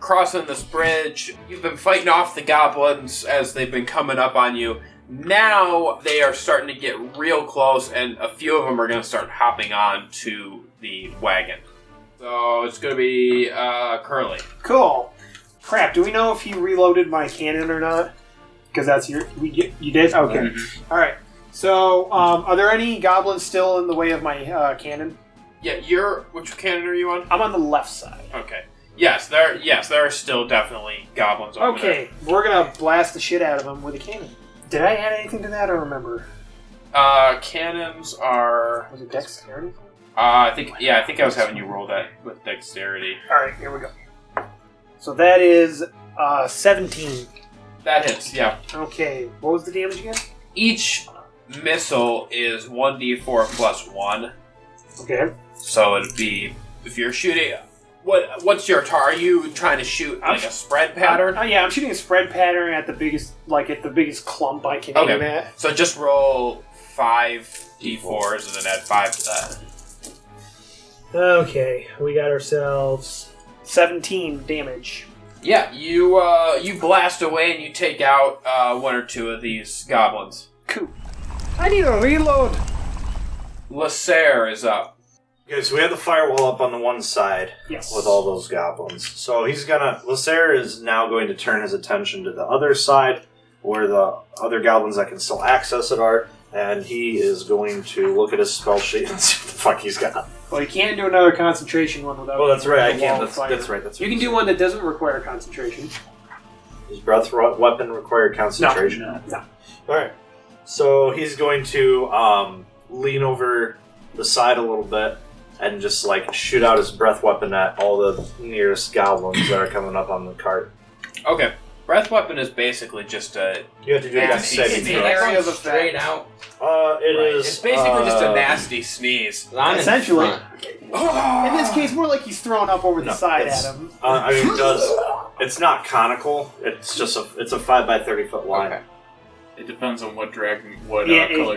crossing this bridge. You've been fighting off the goblins as they've been coming up on you. Now they are starting to get real close, and a few of them are going to start hopping on to the wagon. So it's going to be Curly. Cool. Crap, do we know if he reloaded my cannon or not? Because that's you did? Okay. Mm-hmm. All right. So, are there any goblins still in the way of my cannon? Yeah, which cannon are you on? I'm on the left side. Okay. Yes, there are still definitely goblins over there. Okay, we're going to blast the shit out of them with a cannon. Did I add anything to that? I don't remember. Cannons are... Was it dexterity? I think I was having you roll that with dexterity. Alright, here we go. So that is 17. That hits, yeah. Okay, what was the damage again? Each missile is 1d4 plus 1. Okay. So it'd be, if you're shooting... What's your target? Are you trying to shoot like a spread pattern? Yeah, I'm shooting a spread pattern at the biggest clump I can aim at. So just roll 5 d4s and then add 5 to that. Okay, we got ourselves 17 damage. Yeah, you blast away and you take out 1 or 2 of these goblins. Cool. I need a reload. Lasair is up. Okay, so we have the firewall up on the one side with all those goblins. So Lasair is now going to turn his attention to the other side where the other goblins that can still access it are, and he is going to look at his spell sheet and see what the fuck he's got. Well, you can't do another concentration one without... Well, that's right, I can't. That's right. You can do one that doesn't require concentration. Does breath weapon require concentration? No. Alright. So he's going to lean over the side a little bit and just, shoot out his breath weapon at all the nearest goblins that are coming up on the cart. Okay. Breath weapon is basically just a... You have to do a saving throw. Area of effect. Straight out. It's basically just a nasty sneeze. Essentially. In this case, more like he's thrown up over the side at him. It's not conical. It's just it's a 5 by 30 foot line. Okay. It depends on what color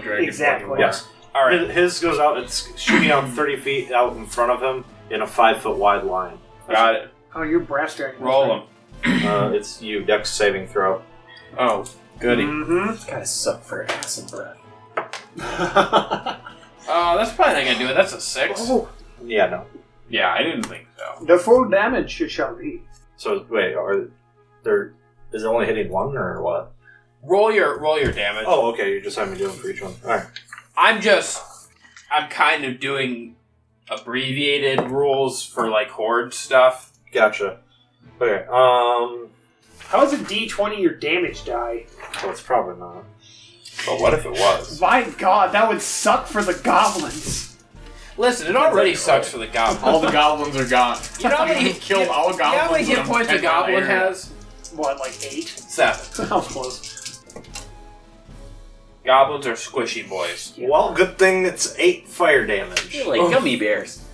dragon. Exactly. Yes. All right. His goes out. It's shooting out 30 feet out in front of him in a 5 foot wide line. Got it. Oh, you're brass dragon. Roll them. It's you. Dex saving throw. Oh, goody. Mm-hmm. It's gotta suck for acid breath. That's probably not gonna do it. That's a 6. Oh. Yeah, no. Yeah, I didn't think so. The full damage it shall be. So wait, is it only hitting one or what? Roll your damage. Oh, okay. You just have me do it for each one. All right. I'm kind of doing abbreviated rules for horde stuff. Gotcha. Okay. How is a D20 your damage die? Well, it's probably not. But what if it was? My God, that would suck for the goblins. Listen, it already sucks for the goblins. All the goblins are gone. You know how many killed all goblins? You know how many hit points a goblin has? What, 8? 7. How close? Goblins are squishy boys. Yeah. Well, good thing it's 8 fire damage. They're like gummy bears.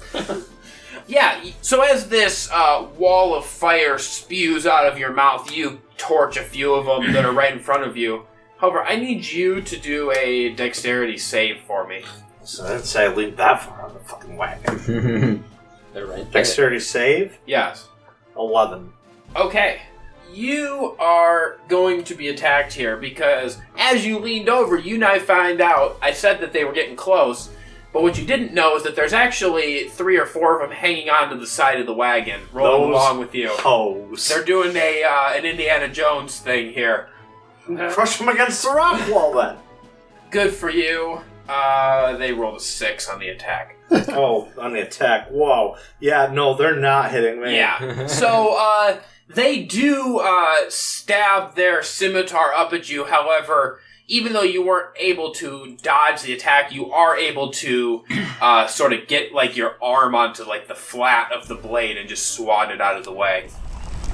Yeah, so as this wall of fire spews out of your mouth, you torch a few of them that are right in front of you. However, I need you to do a dexterity save for me. So I didn't say I leaned that far on the fucking wagon. They're right there. Dexterity save? Yes. 11. Okay. You are going to be attacked here because as you leaned over, you now find out, I said that they were getting close, but what you didn't know is that there's actually 3 or 4 of them hanging onto the side of the wagon, rolling along with you. Hoes. They're doing an Indiana Jones thing here. Crush them against the rock wall then. Good for you. They rolled a 6 on the attack. Oh, on the attack. Whoa. Yeah, no, they're not hitting me. Yeah. So, they do stab their scimitar up at you. However, even though you weren't able to dodge the attack, you are able to sort of get your arm onto the flat of the blade and just swat it out of the way.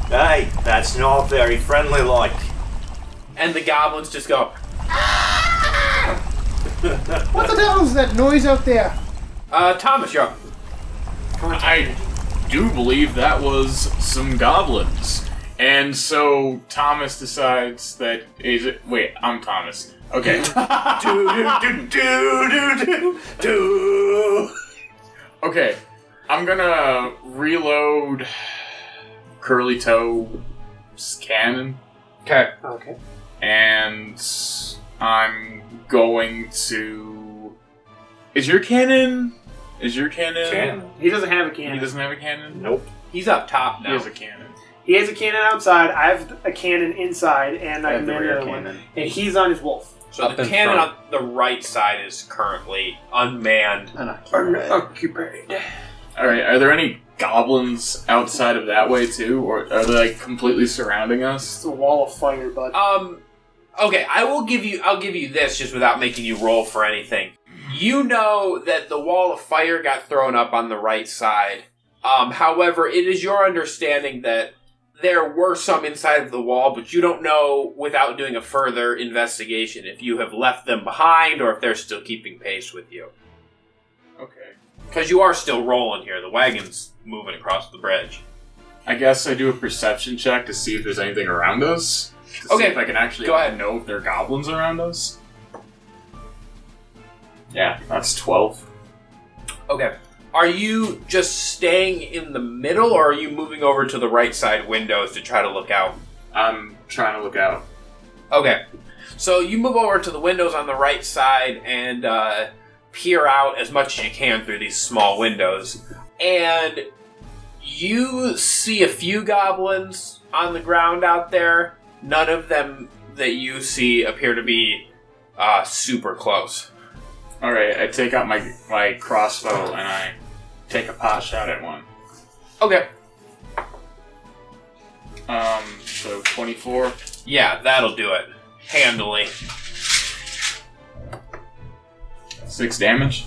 Hey, that's not very friendly like. And the goblins just go, What the hell is that noise out there? Thomas, you're up. I do believe that was some goblins. And so Thomas decides that wait, I'm Thomas. Okay. Okay. I'm gonna reload curly toe cannon. Okay. Okay. And I'm going to... Is your cannon? Cannon. He doesn't have a cannon. He doesn't have a cannon? Nope. He's up top now. He has a cannon. He has a cannon outside. I have a cannon inside, and I have the have rear another one. cannon. And he's on his wolf. So Up the in cannon front. on the right side is currently unmanned. Unoccupied. Alright, are there any goblins outside of that way too? Or are they like completely surrounding us? It's a wall of fire, bud. Okay, I'll give you this just without making you roll for anything. You know that the wall of fire got thrown up on the right side. However, it is your understanding that there were some inside of the wall, but you don't know without doing a further investigation if you have left them behind or if they're still keeping pace with you. Okay. Because you are still rolling here. The wagon's moving across the bridge. I guess I do a perception check to see if there's anything around us. To Okay, see if I can actually go ahead. know if there are goblins around us. Yeah, that's 12. Okay. Are you just staying in the middle, or are you moving over to the right side windows to try to look out? I'm trying to look out. Okay. So you move over to the windows on the right side and peer out as much as you can through these small windows. And you see a few goblins on the ground out there. None of them that you see appear to be super close. Alright, I take out my crossbow and I take a pot shot at one. Okay. So 24. Yeah, that'll do it. Handily. 6 damage.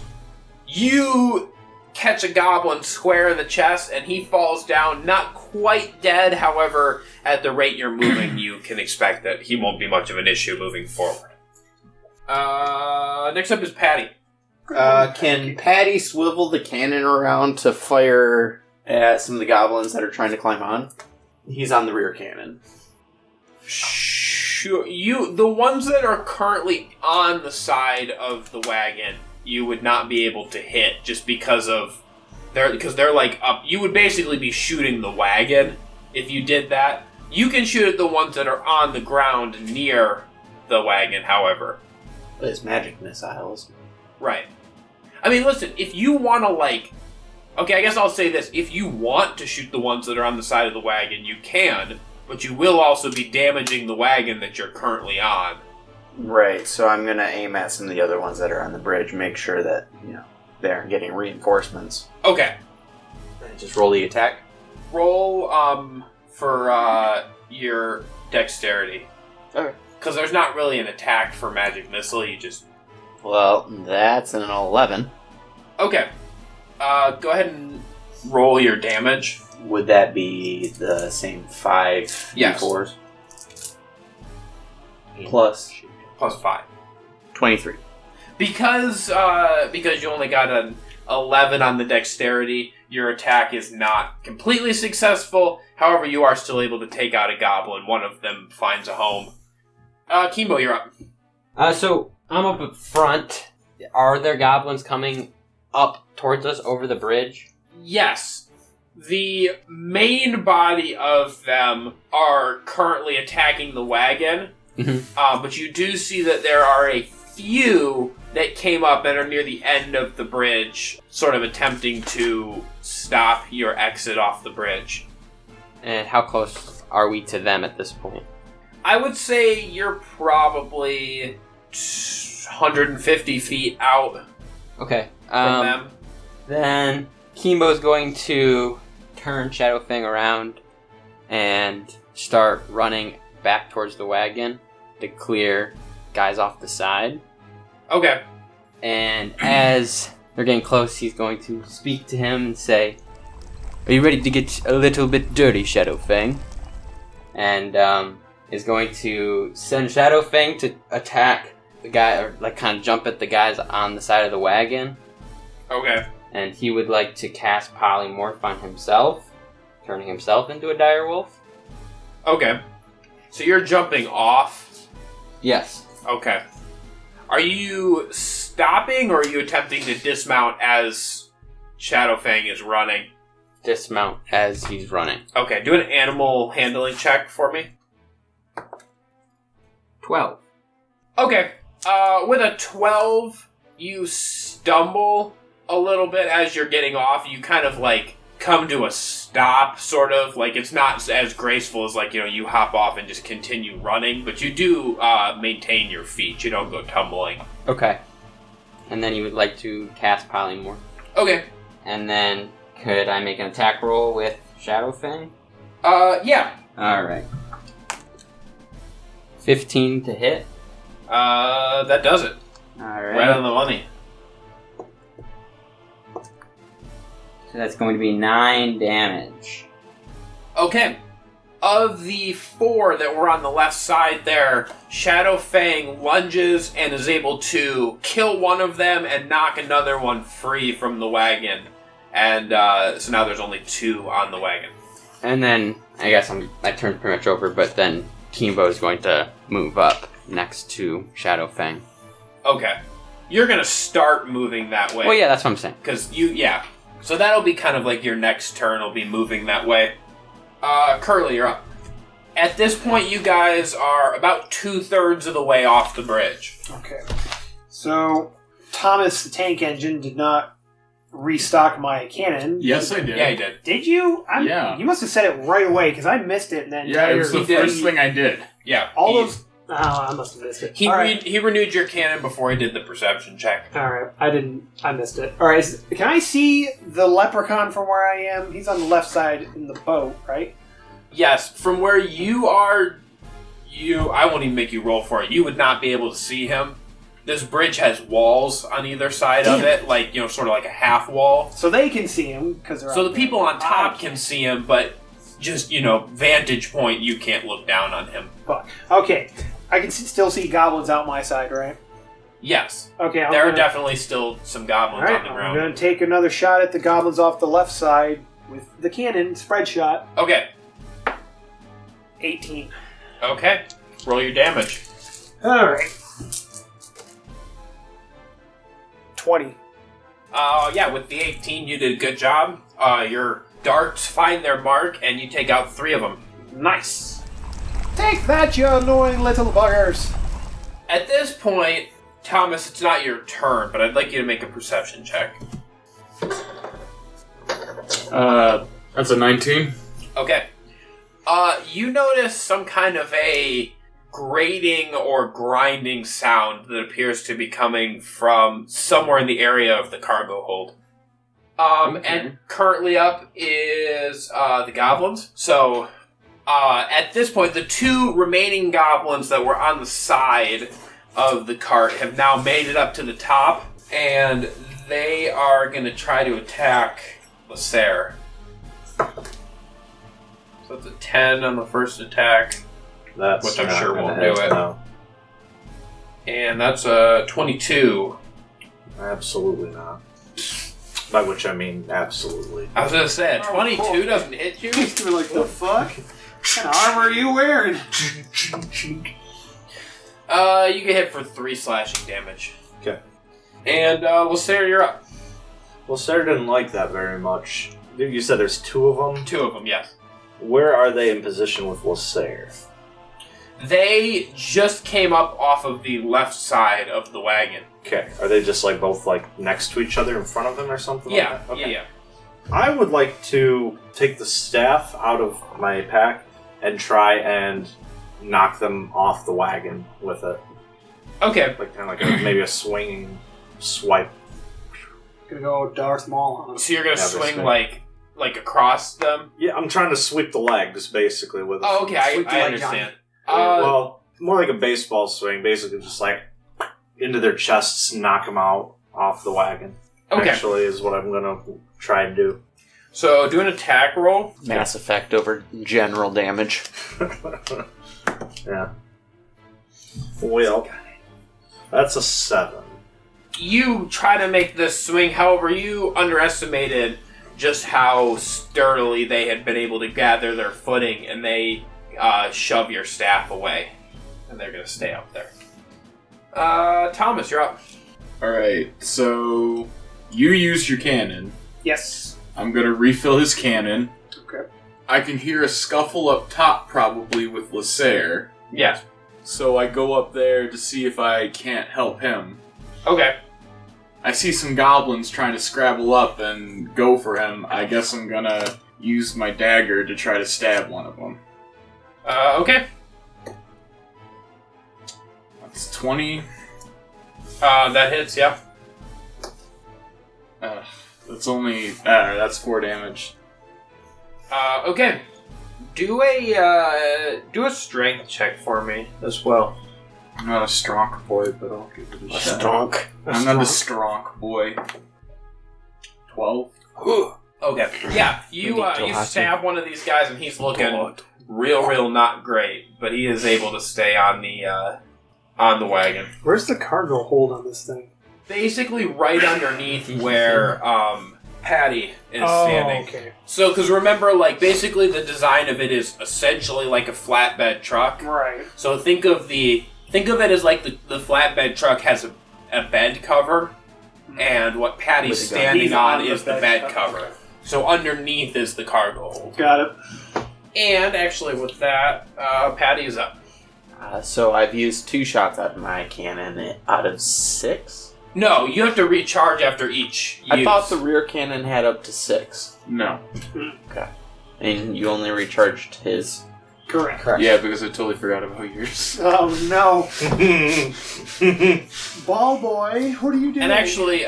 You catch a goblin square in the chest, and he falls down, not quite dead. However, at the rate you're moving, you can expect that he won't be much of an issue moving forward. Next up is Patty. Can Patty swivel the cannon around to fire at some of the goblins that are trying to climb on? He's on the rear cannon. Sure, the ones that are currently on the side of the wagon, you would not be able to hit just because they're like up. You would basically be shooting the wagon if you did that. You can shoot at the ones that are on the ground near the wagon, however. But it's magic missiles. Right. I mean, listen, if you want to, okay, I guess I'll say this. If you want to shoot the ones that are on the side of the wagon, you can, but you will also be damaging the wagon that you're currently on. Right, so I'm going to aim at some of the other ones that are on the bridge, make sure that, they're getting reinforcements. Okay. Just roll the attack. Roll, for, your dexterity. Okay. Because there's not really an attack for magic missile, you just... Well, that's an 11. Okay. Go ahead and roll your damage. Would that be the same 5 Yes. D4s? Plus Plus 5. 23. Because you only got an 11 on the dexterity, your attack is not completely successful. However, you are still able to take out a goblin. One of them finds a home. Keenbo, you're up. So I'm up front. Are there goblins coming up towards us over the bridge? Yes. The main body of them are currently attacking the wagon. But you do see that there are a few that came up and are near the end of the bridge, sort of attempting to stop your exit off the bridge. And how close are we to them at this point? I would say you're probably 150 feet out Okay. from them. Then Keenbo's going to turn Shadowfang around and start running back towards the wagon to clear guys off the side. Okay. And as they're getting close, he's going to speak to him and say, "Are you ready to get a little bit dirty, Shadowfang?" And is going to send Shadowfang to attack the guy, or kind of jump at the guys on the side of the wagon. Okay. And he would like to cast Polymorph on himself, turning himself into a direwolf. Okay. So you're jumping off? Yes. Okay. Are you stopping, or are you attempting to dismount as Shadowfang is running? dismount as he's running. Okay, do an animal handling check for me. 12. Okay, with a 12, you stumble a little bit as you're getting off. You kind of, like, come to a stop, sort of. Like, it's not as graceful as, like, you hop off and just continue running, but you do maintain your feet. You don't go tumbling. Okay. And then you would like to cast Polymorph. Okay. And then, could I make an attack roll with Shadow Fang? Yeah. Alright. 15 to hit. That does it. Alright. Right on the money. So that's going to be 9 damage. Okay. Of the 4 that were on the left side there, Shadow Fang lunges and is able to kill one of them and knock another one free from the wagon. And so now there's only 2 on the wagon. And then, I guess I turned pretty much over, but then Keenbo is going to move up next to Shadow Fang. Okay. You're going to start moving that way. Well, yeah, that's what I'm saying. Because So that'll be kind of like your next turn will be moving that way. Curly, you're up. At this point, you guys are about 2/3 of the way off the bridge. Okay. So, Thomas the tank engine did not restock my cannon. Yes, I did. Yeah, he did. Did you? Yeah. You must have said it right away, because I missed it, and then... Yeah, it was the first thing I did. Yeah. All those... Oh, I must have missed it. He renewed your cannon before he did the perception check. Alright, I missed it. Alright, can I see the leprechaun from where I am? He's on the left side in the boat, right? Yes, from where you are, I won't even make you roll for it. You would not be able to see him. This bridge has walls on either side of it, like, sort of like a half wall. So they can see him, because they're So up the people there. on top can see him, but just, vantage point, you can't look down on him. Fuck. Okay, I can still see goblins out my side, right? Yes. Okay, There are definitely still some goblins on the I'm ground. going to take another shot at the goblins off the left side with the cannon, spread shot. Okay. 18. Okay. Roll your damage. Alright. 20. Yeah, with the 18, you did a good job. Your darts find their mark, and you take out 3 of them. Nice. Take that, you annoying little buggers. At this point, Thomas, it's not your turn, but I'd like you to make a perception check. That's a 19. Okay. You notice some kind of a grating or grinding sound that appears to be coming from somewhere in the area of the cargo hold. And currently up is the goblins. So at this point, the 2 remaining goblins that were on the side of the cart have now made it up to the top, and they are going to try to attack Lasair. So it's a 10 on the first attack, which I'm sure won't do it. No. And that's a 22. Absolutely not. By which I mean absolutely. I was going to say, a 22 doesn't hit you? You're like, the fuck? What kind of armor are you wearing? You get hit for 3 slashing damage. Okay. And Lasair, you're up. Well, Sarah didn't like that very much. You said there's 2 of them? 2 of them, yes. Where are they in position with Lasair? They just came up off of the left side of the wagon. Okay. Are they just both next to each other in front of him or something Yeah, like that? Okay. yeah. I would like to take the staff out of my pack and try and knock them off the wagon with it. Okay. Maybe a swinging swipe. Gonna go Darth Maul on him. So you're going to Never swing, swing. like across them? Yeah, I'm trying to sweep the legs, basically, with it. Oh, okay, Sweep the I leg, understand. Well, more like a baseball swing, basically just into their chests, knock them out off the wagon. Okay. Actually, is what I'm gonna try and do. So do an attack roll. Mass effect over general damage. Yeah. Well, that's a 7. You try to make this swing, however, you underestimated just how sturdily they had been able to gather their footing, and they shove your staff away. And they're going to stay up there. Thomas, you're up. Alright, so you used your cannon. Yes. I'm gonna refill his cannon. Okay. I can hear a scuffle up top, probably with Lasair. Yeah. So I go up there to see if I can't help him. Okay. I see some goblins trying to scrabble up and go for him. I guess I'm gonna use my dagger to try to stab one of them. Okay. That's 20. That hits, yeah. That's only... that's 4 damage. Okay. Do a strength check for me as well. I'm not a strong boy, but I'll give it a shot. Stronk. I'm not a strong boy. 12? Okay. Yeah, you stab one of these guys and he's looking real not great, but he is able to stay on the wagon. Where's the cargo hold on this thing? Basically right underneath where Patty is standing. Okay. So, because remember, like, basically the design of it is essentially like a flatbed truck. Right. So think of it as like the flatbed truck has a bed cover, and what Patty's standing on is the bed cover. So underneath is the cargo hold. Got it. And actually with that, Patty is up. So I've used 2 shots out of my cannon out of 6? No, you have to recharge after each use. I thought the rear cannon had up to 6. No. Okay. And you only recharged his. Correct. Yeah, because I totally forgot about yours. Oh no. Ball boy, what are you doing? And actually,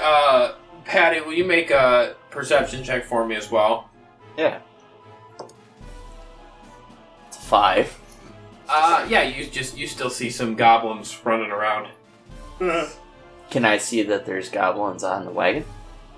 Patty, will you make a perception check for me as well? Yeah. It's a 5. Yeah, you still see some goblins running around. Can I see that there's goblins on the wagon?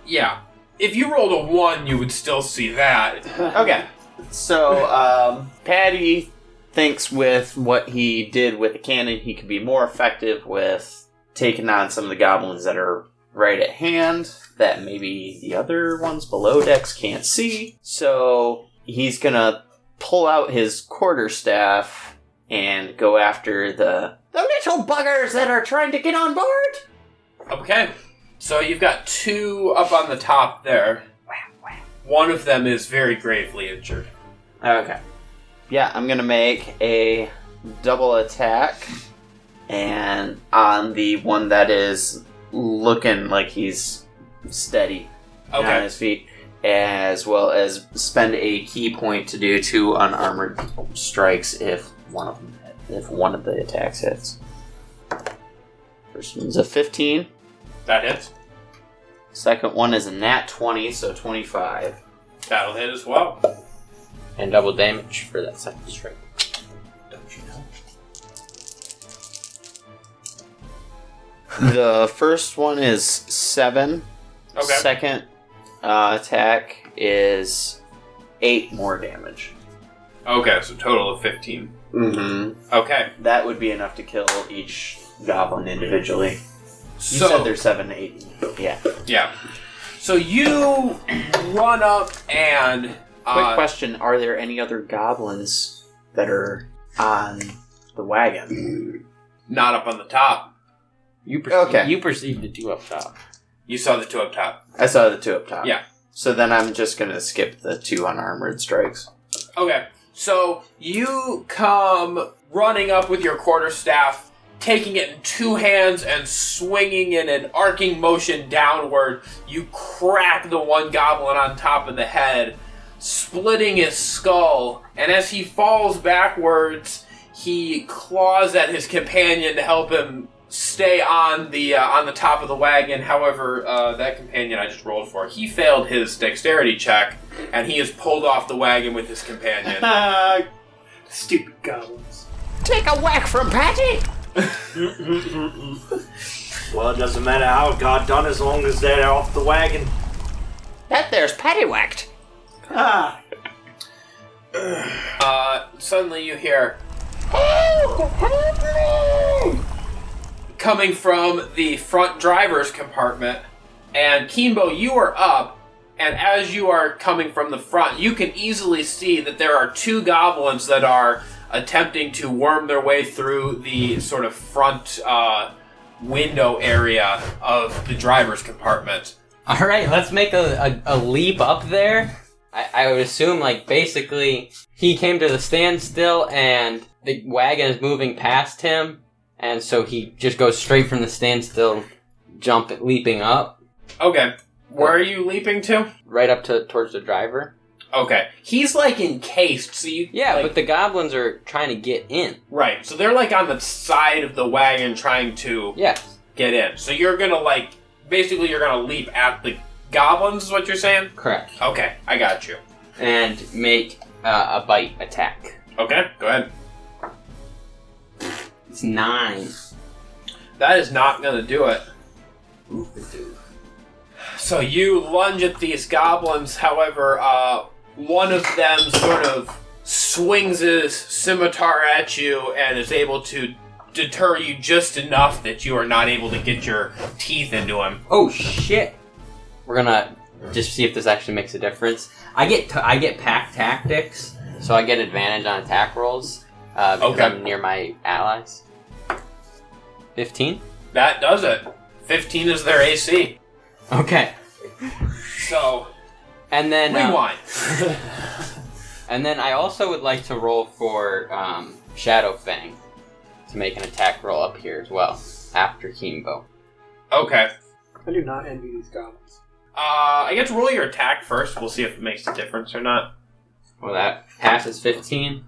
Yeah. If you rolled a 1, you would still see that. Okay. So, Patty thinks with what he did with the cannon, he could be more effective with taking on some of the goblins that are right at hand, that maybe the other ones below decks can't see. So, he's gonna pull out his quarterstaff and go after the little buggers that are trying to get on board. Okay. So you've got 2 up on the top there. One of them is very gravely injured. Okay. Yeah, I'm gonna make a double attack, and on the one that is looking like he's steady on his feet, as well as spend a key point to do 2 unarmored strikes if one of the attacks hits. First one's a 15. That hits. Second one is a nat 20, so 25. That'll hit as well. And double damage for that second strike. Don't you know? The first one is 7. Okay. Second attack is 8 more damage. Okay, so total of 15. Mm-hmm. Okay. That would be enough to kill each goblin individually. You So, said there's 7 to 8. Yeah. yeah. So you run up and... Quick question, are there any other goblins that are on the wagon? Not up on the top. You perceived the 2 up top. You saw the 2 up top. I saw the 2 up top. Yeah. So then I'm just going to skip the 2 unarmored strikes. Okay. So you come running up with your quarterstaff, taking it in 2 hands and swinging in an arcing motion downward. You crack the one goblin on top of the head, splitting his skull. And as he falls backwards, he claws at his companion to help him stay on the top of the wagon. However, that companion I just rolled for, he failed his dexterity check, and he is pulled off the wagon with his companion. Stupid goblins. Take a whack from Patty! Well, it doesn't matter how it got done as long as they're off the wagon. That there's Patty whacked. Ah. Suddenly you hear, coming from the front driver's compartment, and Keenbo, you are up, and as you are coming from the front, you can easily see that there are 2 goblins that are attempting to worm their way through the sort of front window area of the driver's compartment. All right, let's make a leap up there. I would assume, like, basically, he came to the standstill and the wagon is moving past him, and so he just goes straight from the standstill, leaping up. Okay. Where are you leaping to? Right up towards the driver. Okay. He's, like, encased, so you... Yeah, like, but the goblins are trying to get in. Right, so they're, like, on the side of the wagon trying to get in. So you're gonna, like... Basically, you're gonna leap at the goblins, is what you're saying? Correct. Okay, I got you. And make a bite attack. Okay, go ahead. It's 9. That is not gonna do it. So you lunge at these goblins, however, one of them sort of swings his scimitar at you and is able to deter you just enough that you are not able to get your teeth into him. Oh shit! We're gonna just see if this actually makes a difference. I get pack tactics, so I get advantage on attack rolls because I'm near my allies. 15? That does it. 15 is their AC. Okay. So, and then rewind. And then I also would like to roll for Shadow Fang to make an attack roll up here as well after Keenbo. Okay. I do not envy these goblins. I get to roll your attack first. We'll see if it makes a difference or not. Well, that passes 15.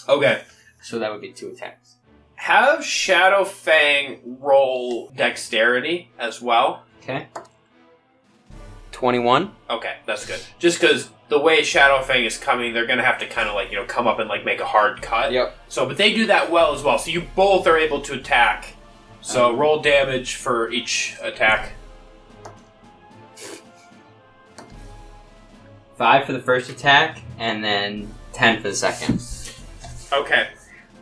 Okay. So that would be 2 attacks. Have Shadow Fang roll dexterity as well. Okay. 21. Okay, that's good. Just because the way Shadow Fang is coming, they're going to have to kind of like, come up and like make a hard cut. Yep. So, but they do that well as well. So you both are able to attack. So roll damage for each attack. 5 for the first attack, and then 10 for the second. Okay.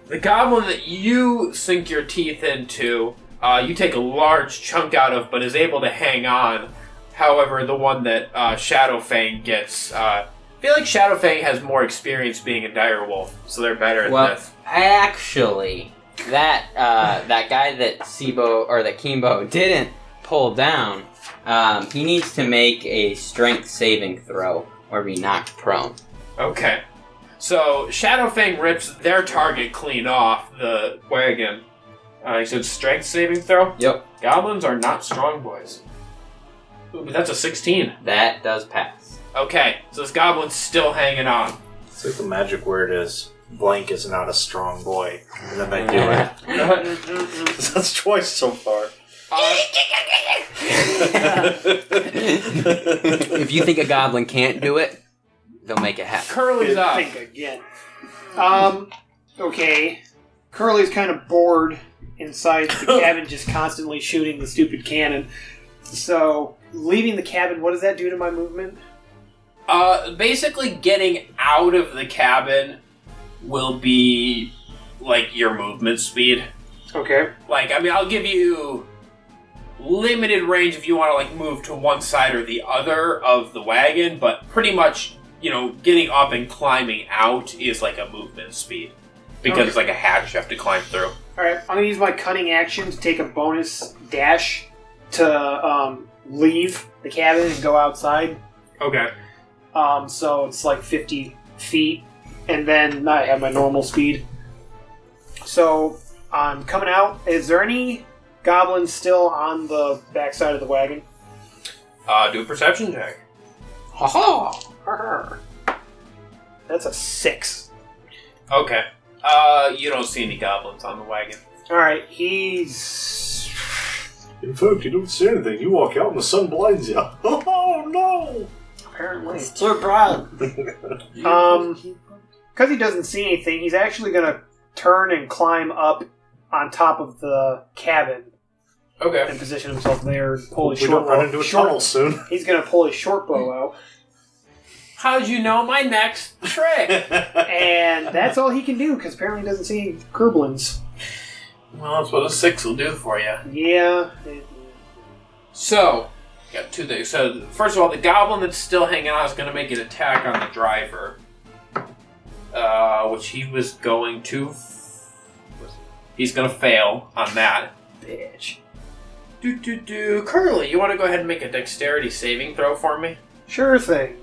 The goblin that you sink your teeth into, you take a large chunk out of, but is able to hang on. However, the one that Shadow Fang gets, I feel like Shadow Fang has more experience being a direwolf, so they're better at this. Actually, that guy that Keenbo didn't pull down, he needs to make a strength saving throw or be knocked prone. Okay. So, Shadow Fang rips their target clean off the wagon. He said strength saving throw? Yep. Goblins are not strong boys. Ooh, but that's a 16. That does pass. Okay, so this goblin's still hanging on. It's like the magic word is, blank is not a strong boy. And then they do it. That's twice so far. If you think a goblin can't do it, they'll make it happen. Curly's up. Think again. Okay. Curly's kind of bored inside the cabin, just constantly shooting the stupid cannon. So, leaving the cabin, what does that do to my movement? Basically getting out of the cabin will be, like, your movement speed. Okay. Like, I mean, I'll give you limited range if you want to, like, move to one side or the other of the wagon, but pretty much, getting up and climbing out is, like, a movement speed. Because it's like a hatch you have to climb through. Alright, I'm going to use my cunning action to take a bonus dash to leave the cabin and go outside. Okay. So it's like 50 feet, and then I have my normal speed. So I'm coming out. Is there any goblins still on the backside of the wagon? Do a perception check. Ha-ha! That's a 6. Okay. You don't see any goblins on the wagon. Alright, he's... In fact, you don't see anything. You walk out and the sun blinds you. Oh, no! Apparently. So proud. Because he doesn't see anything, he's actually going to turn and climb up on top of the cabin. Okay. And position himself there and pull his We short don't run bow. into a tunnel soon. He's going to pull his short bow out. How'd you know my next trick? And that's all he can do, because apparently he doesn't see any goblins. Well, that's what a 6 will do for you. Yeah. So, got 2 things. So, first of all, the goblin that's still hanging on is going to make an attack on the driver. Which he was going to... He's going to fail on that. Bitch. Curly, you want to go ahead and make a dexterity saving throw for me? Sure thing.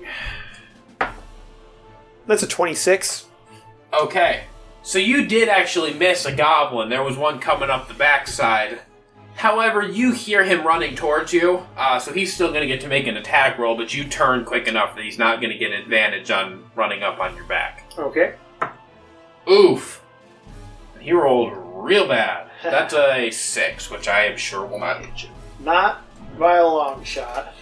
That's a 26. Okay. So you did actually miss a goblin. There was one coming up the backside. However, you hear him running towards you, so he's still going to get to make an attack roll, but you turn quick enough that he's not going to get an advantage on running up on your back. Okay. Oof. He rolled real bad. That's a 6, which I am sure will not hit you. Not by a long shot.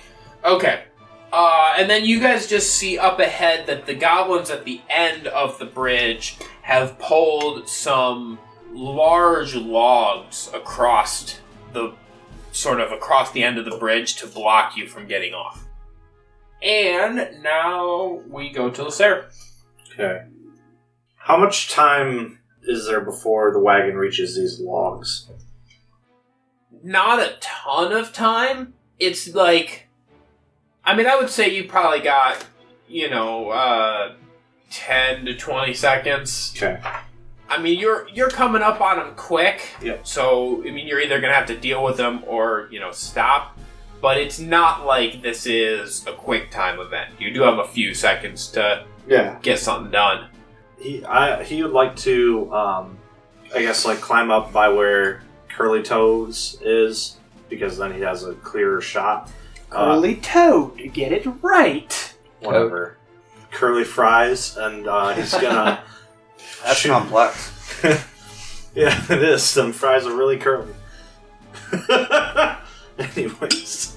Okay. And then you guys just see up ahead that the goblins at the end of the bridge have pulled some large logs across the end of the bridge to block you from getting off. And now we go to Lasair. Okay. How much time is there before the wagon reaches these logs? Not a ton of time. It's like... I would say you probably got, 10 to 20 seconds. Okay. You're coming up on them quick. Yep. So, you're either going to have to deal with them or, stop. But it's not like this is a quick time event. You do have a few seconds to get something done. He would like to, climb up by where Curly Toads is, because then he has a clearer shot. Curly Toad, to get it right. Whatever. Curly Fries, and he's gonna... That's complex. Yeah, it is. Some fries are really curly. Anyways.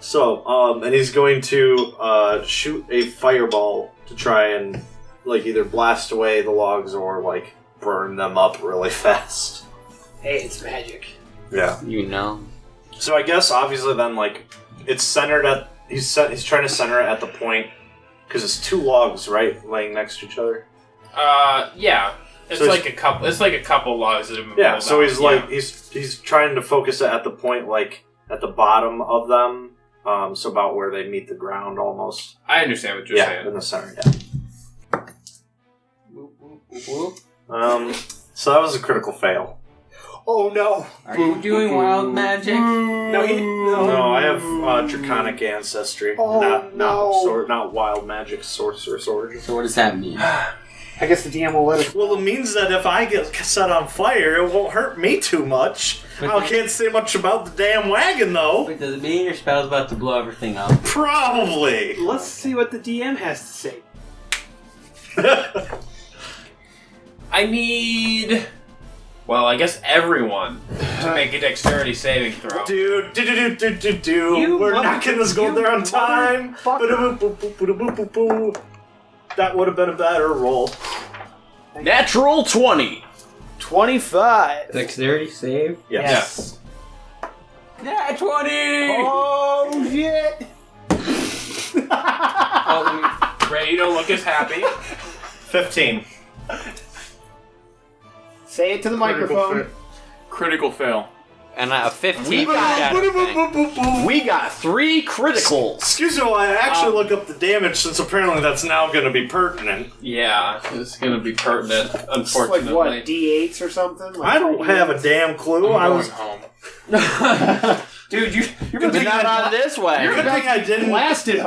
So, and he's going to shoot a fireball to try and, either blast away the logs or, burn them up really fast. Hey, it's magic. Yeah. So I guess, obviously, then, it's centered at... He's trying to center it at the point... Because it's two logs, right? Laying next to each other? Yeah. It's so a couple logs that have been yeah, pulled so out. he's trying to focus it at the point, at the bottom of them. So about where they meet the ground, almost. I understand what you're saying. In the center, So that was a critical fail. Oh no! Are you doing wild magic? No, I have draconic ancestry. Oh, Not wild magic, sorcerer. So what does that mean? I guess the DM will let us... Well, it means that if I get set on fire, it won't hurt me too much. I can't say much about the damn wagon, though. Wait, does it mean your spell's about to blow everything up? Probably. Let's see what the DM has to say. I need... Well, I guess everyone to make a dexterity saving throw. Dude. We're not going to go there on time. That would have been a better roll. Natural 20. 25. Dexterity save? Yes. Yeah, 20! Oh, shit! Ray, you don't look as happy. 15. Say it to the microphone. Critical fail. And a 15. We got 3 criticals. Excuse me while I actually look up the damage, since apparently that's now going to be pertinent. Yeah, it's going to be pertinent, unfortunately. It's what, D8s or something? I don't have a damn clue. I was home. Dude, you're not on this way. Good thing I didn't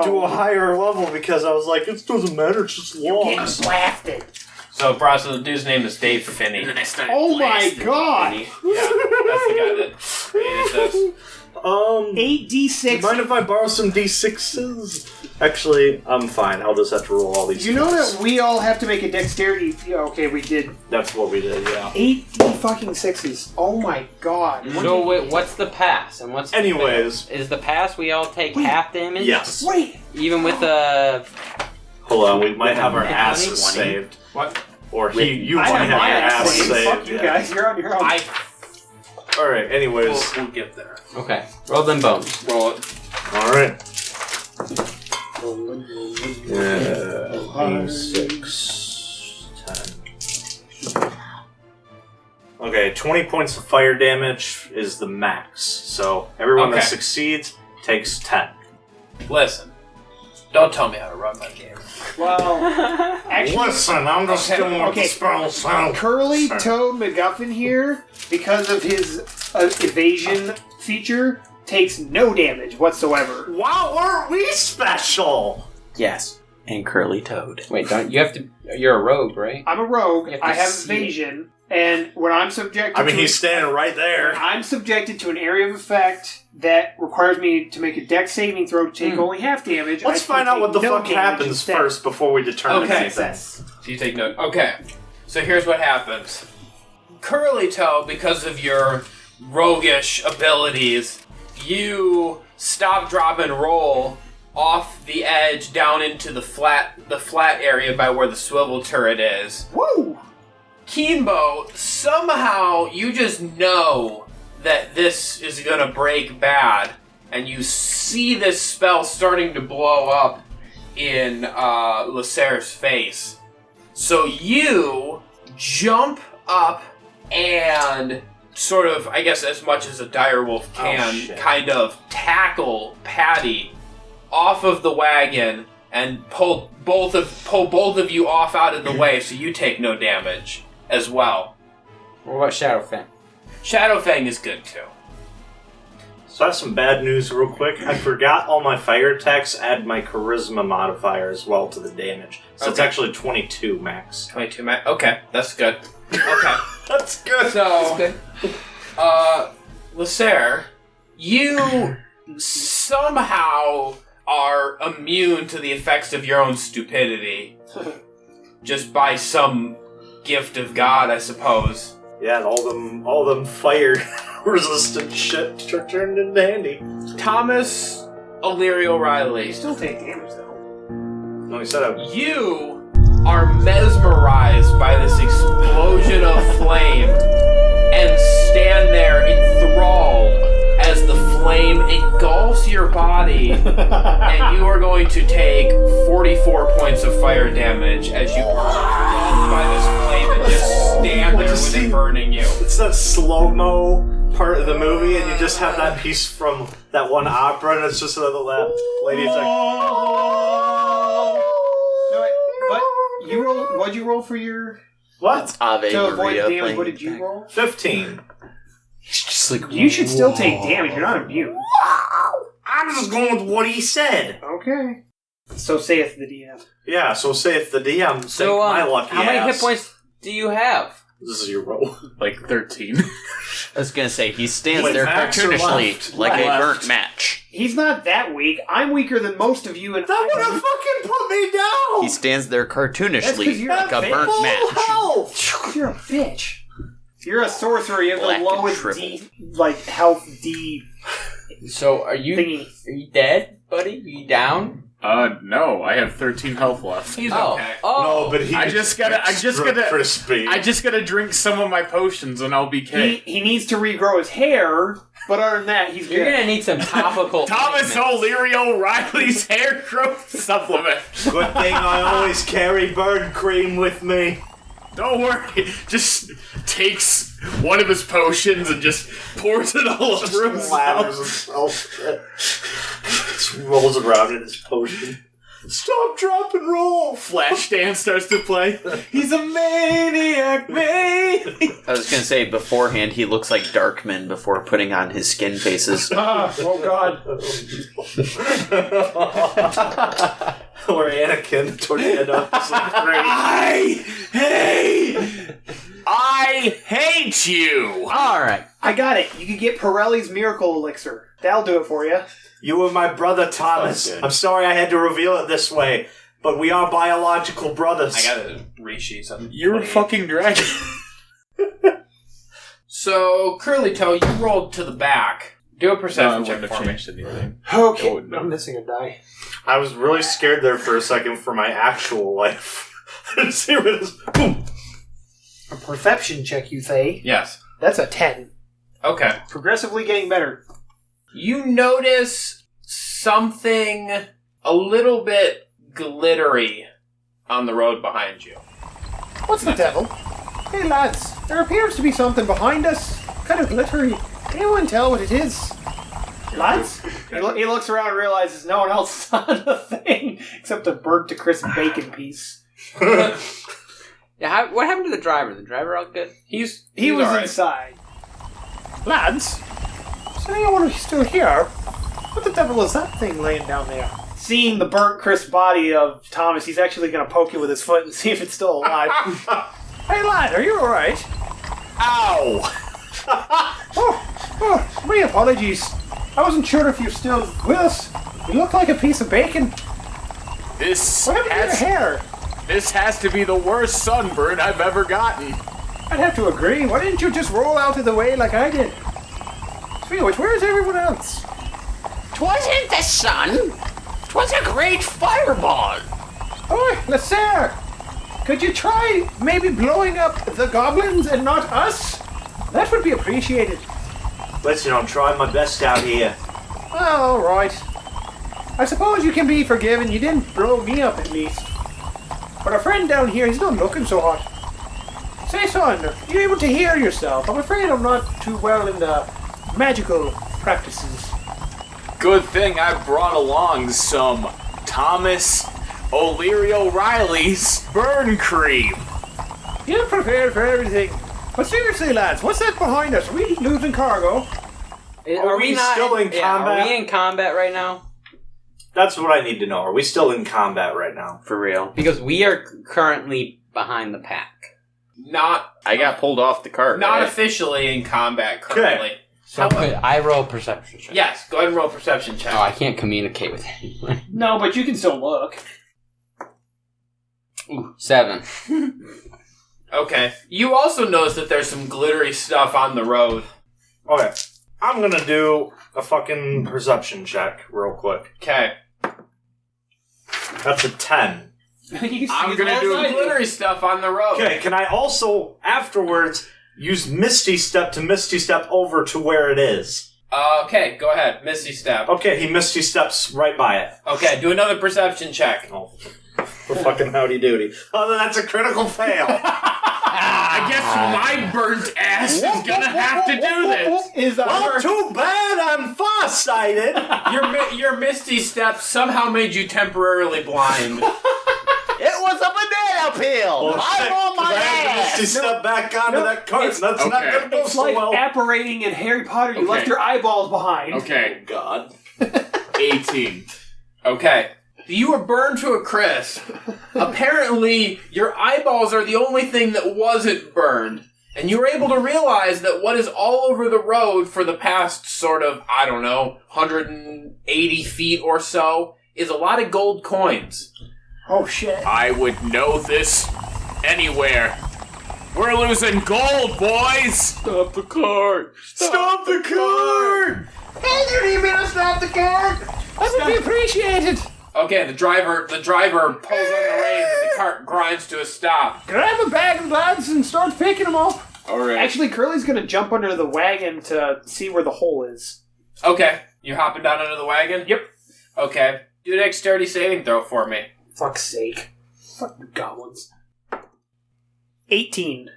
do a higher level, because I was like, it doesn't matter, it's just You're getting logs. blasted. So, Bronson, the dude's name is Dave Finney. Oh my god! Yeah, that's the guy that created this. 8d6. Do you mind if I borrow some d6s? Actually, I'm fine. I'll just have to roll all these. You know that we all have to make a dexterity... Yeah, okay, we did. That's what we did, yeah. 8d fucking 6s. Oh my god. So wait, what's the pass? And what's the Anyways. fail? Is the pass we all take half damage? Yes. Wait! Even with the... Hold on, we might have our Yeah, asses 20. saved. What? Or you I might have have my your ass ass saved. saved. Fuck you guys, you're on your own. Alright, anyways. We'll get there. Okay, roll them bones. Roll it. Alright. 6, 10. Okay, 20 points of fire damage is the max. So everyone that Okay. succeeds takes 10. Listen, don't tell me how to run my game. Well, actually... Listen, I'm just doing what the spell says. Curly Toad McGuffin here, because of his evasion feature takes no damage whatsoever. Wow, aren't we special? Yes. And curly toad. Wait, don't you have to? You're a rogue, right? I'm a rogue. You have to I have see evasion, and when I'm subjected, I mean, to he's standing right there. I'm subjected to an area of effect that requires me to make a dex saving throw to take only half damage. Let's find out what the fuck happens instead. first before we determine Okay. anything. So you take note. Okay. So here's what happens. Curly Toe, because of your roguish abilities, you stop, drop, and roll off the edge down into the flat area by where the swivel turret is. Woo! Keenbo, somehow you just know that this is gonna break bad, and you see this spell starting to blow up in Lasair's face. So you jump up and sort of, I guess as much as a direwolf can, kind of tackle Patty off of the wagon and pull both of you off out of the way, so you take no damage as well. What about Shadowfang? Shadowfang is good too. So I have some bad news real quick. I forgot all my fire attacks add my charisma modifier as well to the damage. So it's Okay. actually 22 max. 22 max. Okay, that's good. Okay. That's good. So, Lasair, you somehow are immune to the effects of your own stupidity. Just by some gift of God, I suppose. Yeah, and all them fire resistant shit turned into handy. Thomas Illyrio Riley, You still take damage, though. No, he said you are mesmerized by this explosion of flame and stand there enthralled as the flame engulfs your body, and you are going to take 44 points of fire damage as you are engulfed by this flame and just stand there with it burning you. it's that slow-mo part of the movie, and you just have that piece from that one opera, and it's just another lady's like, No, wait, but you roll. What'd you roll for your what? Ave to avoid Maria damage? playing What did you back. roll? 15. He's just like, You should still take damage. You're not immune. I'm just going with what he said. Okay. So saith the DM. Yeah, so say if the DM So, take my lucky how many ass. hit points do you have? This is your roll. Like 13. I was gonna say, he stands Wait, there max or cartoonishly left? like a Left. burnt match. He's not that weak. I'm weaker than most of you, and That would have fucking put me down! He stands there That's 'cause cartoonishly you're like a a burnt Full match. health! You're a bitch. You're a sorcerer. You have Black the and lowest triple. D, health D So are you thingy. dead, buddy? You down? No, I have 13 health left. He's Oh, okay. No, but he I just gotta crispy. I just gotta drink some of my potions and I'll be He okay. he needs to regrow his hair, but other than that, he's You're good. gonna need some topical. Thomas ointments. O'Leary Riley's hair growth supplement. Good thing I always carry bird cream with me. Don't worry, just takes one of his potions and just pours it all over Lathers himself. himself. Just rolls around in his potion. Stop, drop, and roll! Flashdance starts to play. He's a maniac, man. I was gonna say, beforehand, he looks like Darkman before putting on his skin faces. Oh God! Or Anakin toward the end of episode 3. I hate you. All right. I got it. You could get Pirelli's Miracle Elixir. That'll do it for you. You were my brother, Thomas. good. I'm sorry I had to reveal it this way, but we are biological brothers. I gotta resheet something. You're a fucking dragon. So, Curly Toe, you rolled to the back. Do a No, I perception wouldn't check have for me. changed anything. Okay. Oh, no. I'm missing a die. I was really scared there for a second for my actual life. I didn't see what it is. Boom. A perception check, you say? Yes. That's a 10. Okay. Progressively getting better. You notice something a little bit glittery on the road behind you. What's the devil? Hey lads, there appears to be something behind us. Kind of glittery. Can anyone tell what it is? Lads? He looks around and realizes no one else is on the thing except a burnt to crisp bacon piece. Yeah. What happened to the driver? The driver all good? He's He was all right. inside. Lads, Is anyone still here? What the devil is that thing laying down there? Seeing the burnt, crisp body of Thomas, he's actually going to poke it with his foot and see if it's still alive. Hey, lad, are you alright? Ow! My apologies. I wasn't sure if you're still with us. You look like a piece of bacon. What happened to your hair? This has to be the worst sunburn I've ever gotten. I'd have to agree. Why didn't you just roll out of the way like I did? Speaking of which, where's everyone else? 'Twasn't the sun. 'Twas a great fireball. Oh, Lasair! Could you try maybe blowing up the goblins and not us? That would be appreciated. Listen, I'm trying my best out here. Well, alright. I suppose you can be forgiven. You didn't blow me up at least. But our friend down here, he's not looking so hot. Say, son, you're able to hear yourself. I'm afraid I'm not too well in the magical practices. Good thing I brought along some Thomas O'Leary O'Reilly's burn cream. You're prepared for everything. But seriously, lads, what's that behind us? Are we losing cargo? Are we still in combat? Are we in combat right now? That's what I need to know. Are we still in combat right now? For real. Because we are currently behind the pack. I got pulled off the cart. Not right? officially in combat currently. Okay. So could I roll a perception check? Yes, go ahead and roll a perception check. Oh, I can't communicate with anyone. No, but you can still look. Ooh, 7. Okay. You also notice that there's some glittery stuff on the road. Okay. I'm gonna do a fucking perception check real quick. Okay. That's a 10. I'm gonna do some glittery stuff on the road. Okay, can I also, afterwards, use Misty Step to Misty Step over to where it is? Okay, go ahead. Misty Step. Okay, he Misty Steps right by it. Okay, do another perception check. Oh, for fucking howdy doody. Oh, that's a critical fail. I guess my burnt ass is gonna have to do this. Well, too bad I'm farsighted. Your Misty Step somehow made you temporarily blind. It was a banana peel. I'm on my I had to ass. Misty Step back onto that cart. That's not gonna go It's so like well. apparating in Harry Potter. You left your eyeballs behind. Okay, God. 18. Okay. You were burned to a crisp. Apparently, your eyeballs are the only thing that wasn't burned. And you were able to realize that what is all over the road for the past sort of, 180 feet or so, is a lot of gold coins. Oh, shit. I would know this anywhere. We're losing gold, boys! Stop the cart! Stop the cart! Hey, you need me to stop the car? That would be appreciated. Okay, the driver pulls on the reins and the cart grinds to a stop. Grab a bag of lads and start picking them up. Alright. Actually, Curly's going to jump under the wagon to see where the hole is. Okay, you're hopping down under the wagon? Yep. Okay, do a dexterity saving throw for me. Fuck's sake. Fuck the goblins. 18.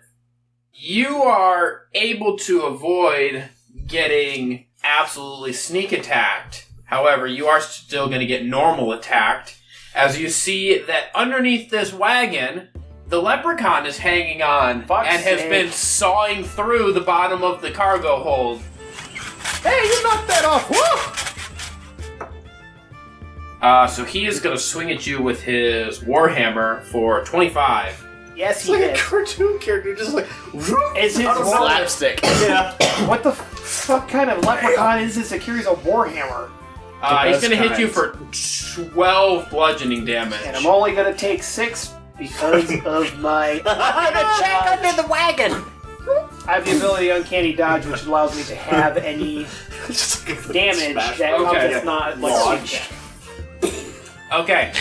You are able to avoid getting absolutely sneak attacked. However, you are still going to get normal attacked, as you see that underneath this wagon, the Leprechaun is hanging on and has been sawing through the bottom of the cargo hold. Hey, you knocked that off! Woo! So he is going to swing at you with his Warhammer for 25. Yes, It's he like did. a cartoon character, just like... Is his Slapstick. Yeah. What the fuck kind of leprechaun is this that carries a warhammer? He's going to hit you for 12 bludgeoning damage. And I'm only going to take 6 because of my... I'm gonna check under the wagon. I have the ability Uncanny Dodge, which allows me to have any damage that comes Okay. that's not like... Okay.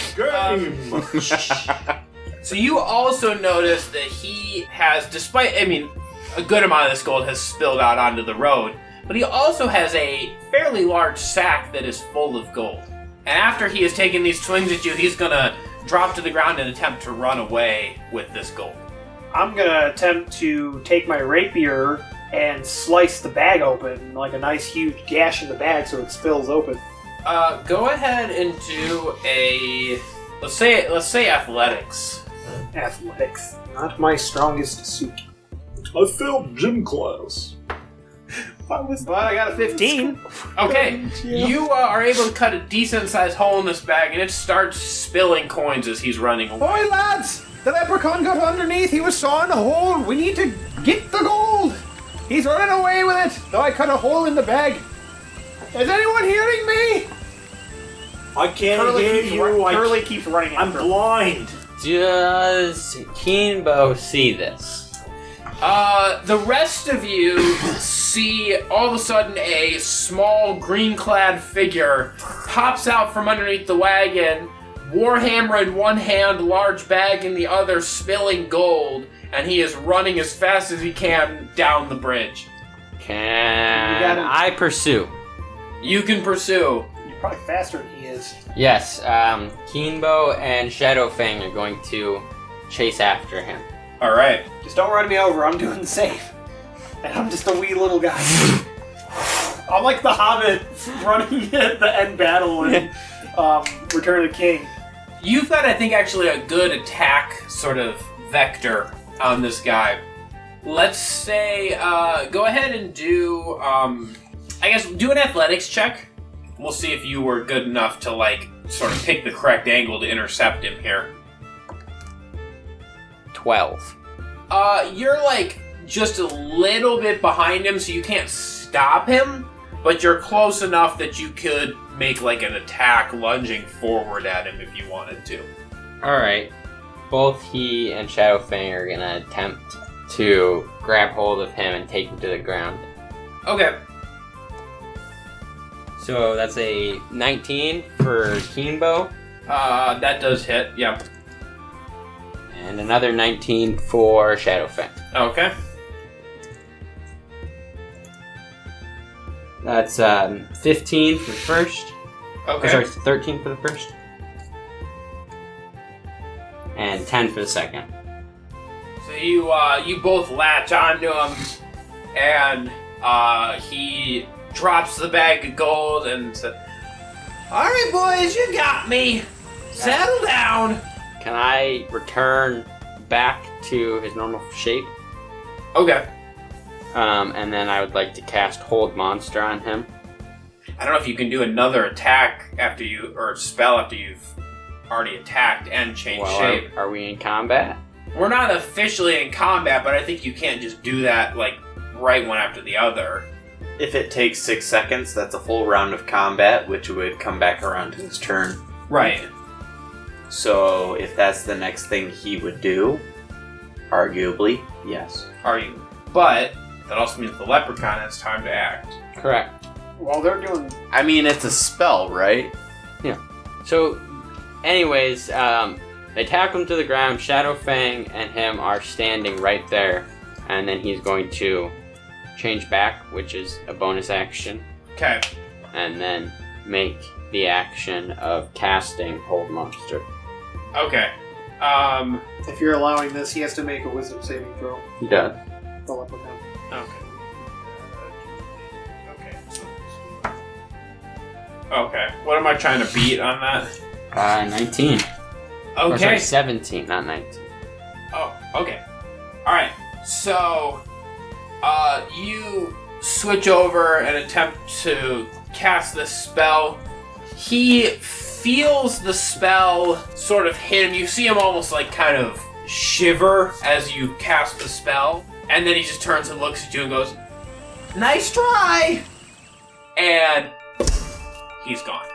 So you also notice that he has, despite, a good amount of this gold has spilled out onto the road, but he also has a fairly large sack that is full of gold. And after he has taken these swings at you, he's gonna drop to the ground and attempt to run away with this gold. I'm going to attempt to take my rapier and slice the bag open, like a nice huge gash in the bag so it spills open. Go ahead and do a, let's say athletics. Athletics. Not my strongest suit. I failed gym class. But I got a 15. Okay, you are able to cut a decent-sized hole in this bag, and it starts spilling coins as he's running away. Oi, lads! The leprechaun got underneath. He was sawing a hole. We need to get the gold. He's running away with it. Though I cut a hole in the bag. Is anyone hearing me? I can't hear you. Curly keeps running I'm after him. blind. Does Keenbo see this? The rest of you see all of a sudden a small green-clad figure pops out from underneath the wagon, warhammer in one hand, large bag in the other, spilling gold, and he is running as fast as he can down the bridge. Can I pursue? You can pursue. You're probably faster than he is. Yes, Keenbo and Shadowfang are going to chase after him. Alright. Just don't run me over. I'm doing safe. And I'm just a wee little guy. I'm like the Hobbit running at the end battle in Return of the King. You've got, I think, actually a good attack sort of vector on this guy. Let's say, go ahead and do, I guess, do an athletics check. We'll see if you were good enough to, like, sort of pick the correct angle to intercept him here. 12. You're, like, just a little bit behind him, so you can't stop him, but you're close enough that you could make, like, an attack lunging forward at him if you wanted to. Alright. Both he and Shadowfang are gonna attempt to grab hold of him and take him to the ground. Okay. So that's a 19 for Keenbo. That does hit, yeah. And another 19 for Shadowfang. Okay. That's 15 for the first. Okay. Or sorry, 13 for the first. And 10 for the second. So you both latch onto him, and he drops the bag of gold and says, "Alright, boys, you got me. Settle down." Can I return back to his normal shape? Okay. And then I would like to cast Hold Monster on him. I don't know if you can do another attack after you, or spell after you've already attacked and changed shape. Are we in combat? We're not officially in combat, but I think you can't just do that, like, right one after the other. If it takes 6 seconds, that's a full round of combat, which would come back around to his turn. Right. So, if that's the next thing he would do, arguably, yes. But that also means the leprechaun has time to act. Correct. While they're doing... I mean, it's a spell, right? Yeah. So, anyways, they tackle him to the ground. Shadowfang and him are standing right there. And then he's going to change back, which is a bonus action. Okay. And then make the action of casting Hold Monster. Okay. If you're allowing this, he has to make a wisdom saving throw. He does. The leprechaun. Okay. What am I trying to beat on that? 19. Okay. Or sorry, 17, not 19. Oh, okay. Alright, so, you switch over and attempt to cast this spell. He feels the spell sort of hit him. You see him almost like kind of shiver as you cast the spell. And then he just turns and looks at you and goes, "Nice try!" And he's gone.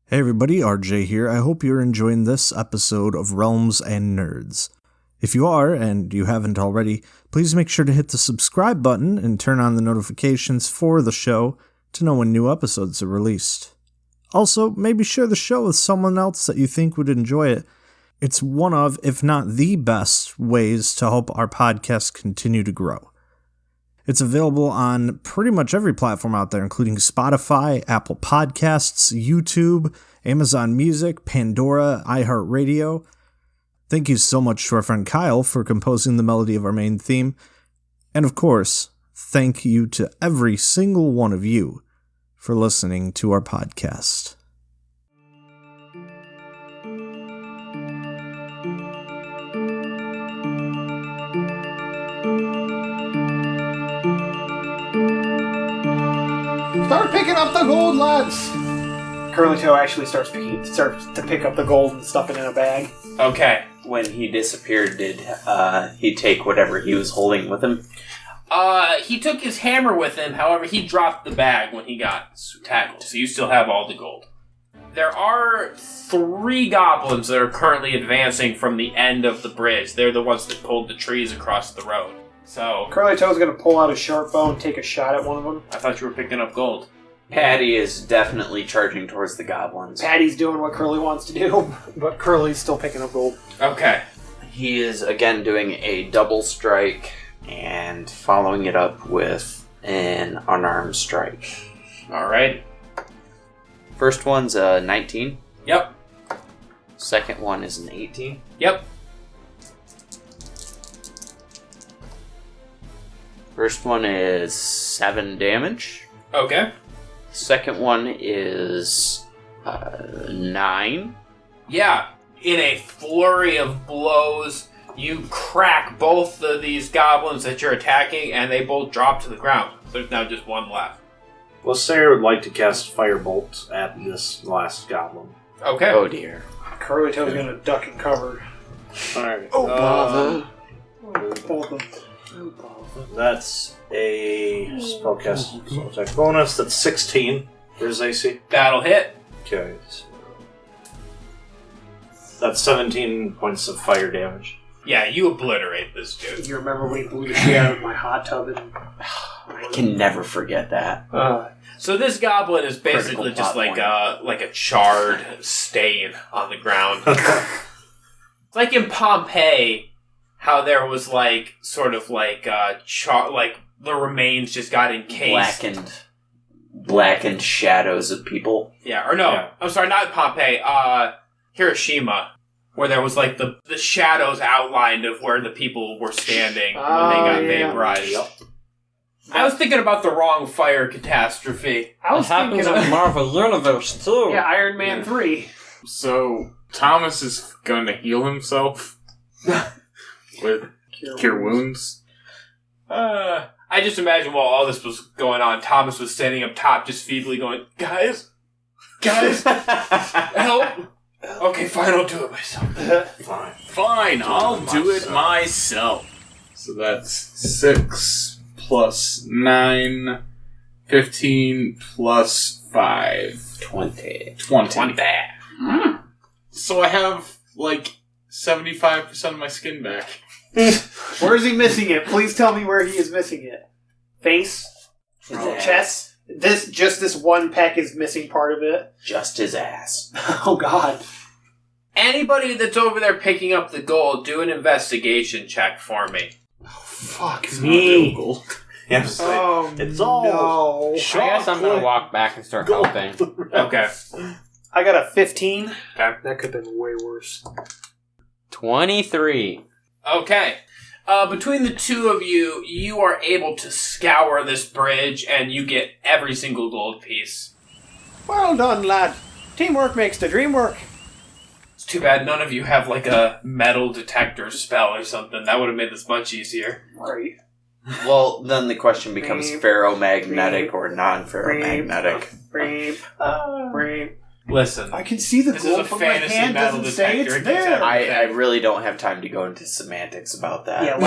Hey everybody, RJ here. I hope you're enjoying this episode of Realms and Nerds. If you are, and you haven't already, please make sure to hit the subscribe button and turn on the notifications for the show to know when new episodes are released. Also, maybe share the show with someone else that you think would enjoy it. It's one of, if not the best, ways to help our podcast continue to grow. It's available on pretty much every platform out there, including Spotify, Apple Podcasts, YouTube, Amazon Music, Pandora, iHeartRadio. Thank you so much to our friend Kyle for composing the melody of our main theme. And of course, thank you to every single one of you for listening to our podcast. Start picking up the gold, lads! Curly Toe actually starts to pick up the gold and stuff it in a bag. Okay. When he disappeared, did he take whatever he was holding with him? He took his hammer with him, however, he dropped the bag when he got tackled, so you still have all the gold. There are 3 goblins that are currently advancing from the end of the bridge. They're the ones that pulled the trees across the road. So Curly Toe's gonna pull out a sharp bow and take a shot at one of them. I thought you were picking up gold. Patty is definitely charging towards the goblins. Patty's doing what Curly wants to do, but Curly's still picking up gold. Okay. He is again doing a double strike and following it up with an unarmed strike. Alright. First one's a 19. Yep. Second one is an 18. Yep. First one is 7 damage. Okay. Second one is 9. Yeah. In a flurry of blows, you crack both of these goblins that you're attacking, and they both drop to the ground. There's now just one left. Lasair would like to cast Firebolt at this last goblin. Okay. Oh dear. Curly Toe's gonna duck and cover. Alright. Oh, bother. Both of them. That's a spellcast attack bonus. That's 16. There's AC. That'll hit. Okay. So that's 17 points of fire damage. Yeah, you obliterate this dude. You remember when he blew the shit out of my hot tub? And I can never forget that. So this goblin is basically Critical just plot like a charred stain on the ground. It's like in Pompeii, how there was like sort of like like the remains just got encased. Blackened shadows of people. Yeah, or no, Yeah. I'm sorry, not Pompeii. Hiroshima, where there was like the shadows outlined of where the people were standing when they got vaporized. Yep. I was thinking about the wrong fire catastrophe. I was thinking of Marvel Universe too. yeah, Iron Man 3. So Thomas is going to heal himself with cure wounds. I just imagine while all this was going on, Thomas was standing up top, just feebly going, "Guys, help!" Okay, fine, I'll do it myself. Fine, I'll do it myself. So that's 6 plus 9, 15 plus 5. 20. 20. So I have, like, 75% of my skin back. Where is he missing it? Please tell me where he is missing it. Face? Chest? This one peck is missing part of it. Just his ass. Oh god. Anybody that's over there picking up the gold, do an investigation check for me. Fuck It's me. not real gold. Yes. Oh, It's all no. I guess I'm gonna walk back and start helping. Okay. I got a 15. Okay. That could have been way worse. 23. Okay. Between the two of you, you are able to scour this bridge, and you get every single gold piece. Well done, lad. Teamwork makes the dream work. It's too bad none of you have, like, a metal detector spell or something. That would have made this much easier. Right. Well, then the question becomes Beep. ferromagnetic Beep. or non-ferromagnetic. Breep. Breep. Listen. I can see the This is a gold, but my fantasy hand metal doesn't say detector. it's It gets there. I really don't have time to go into semantics about that. Yeah,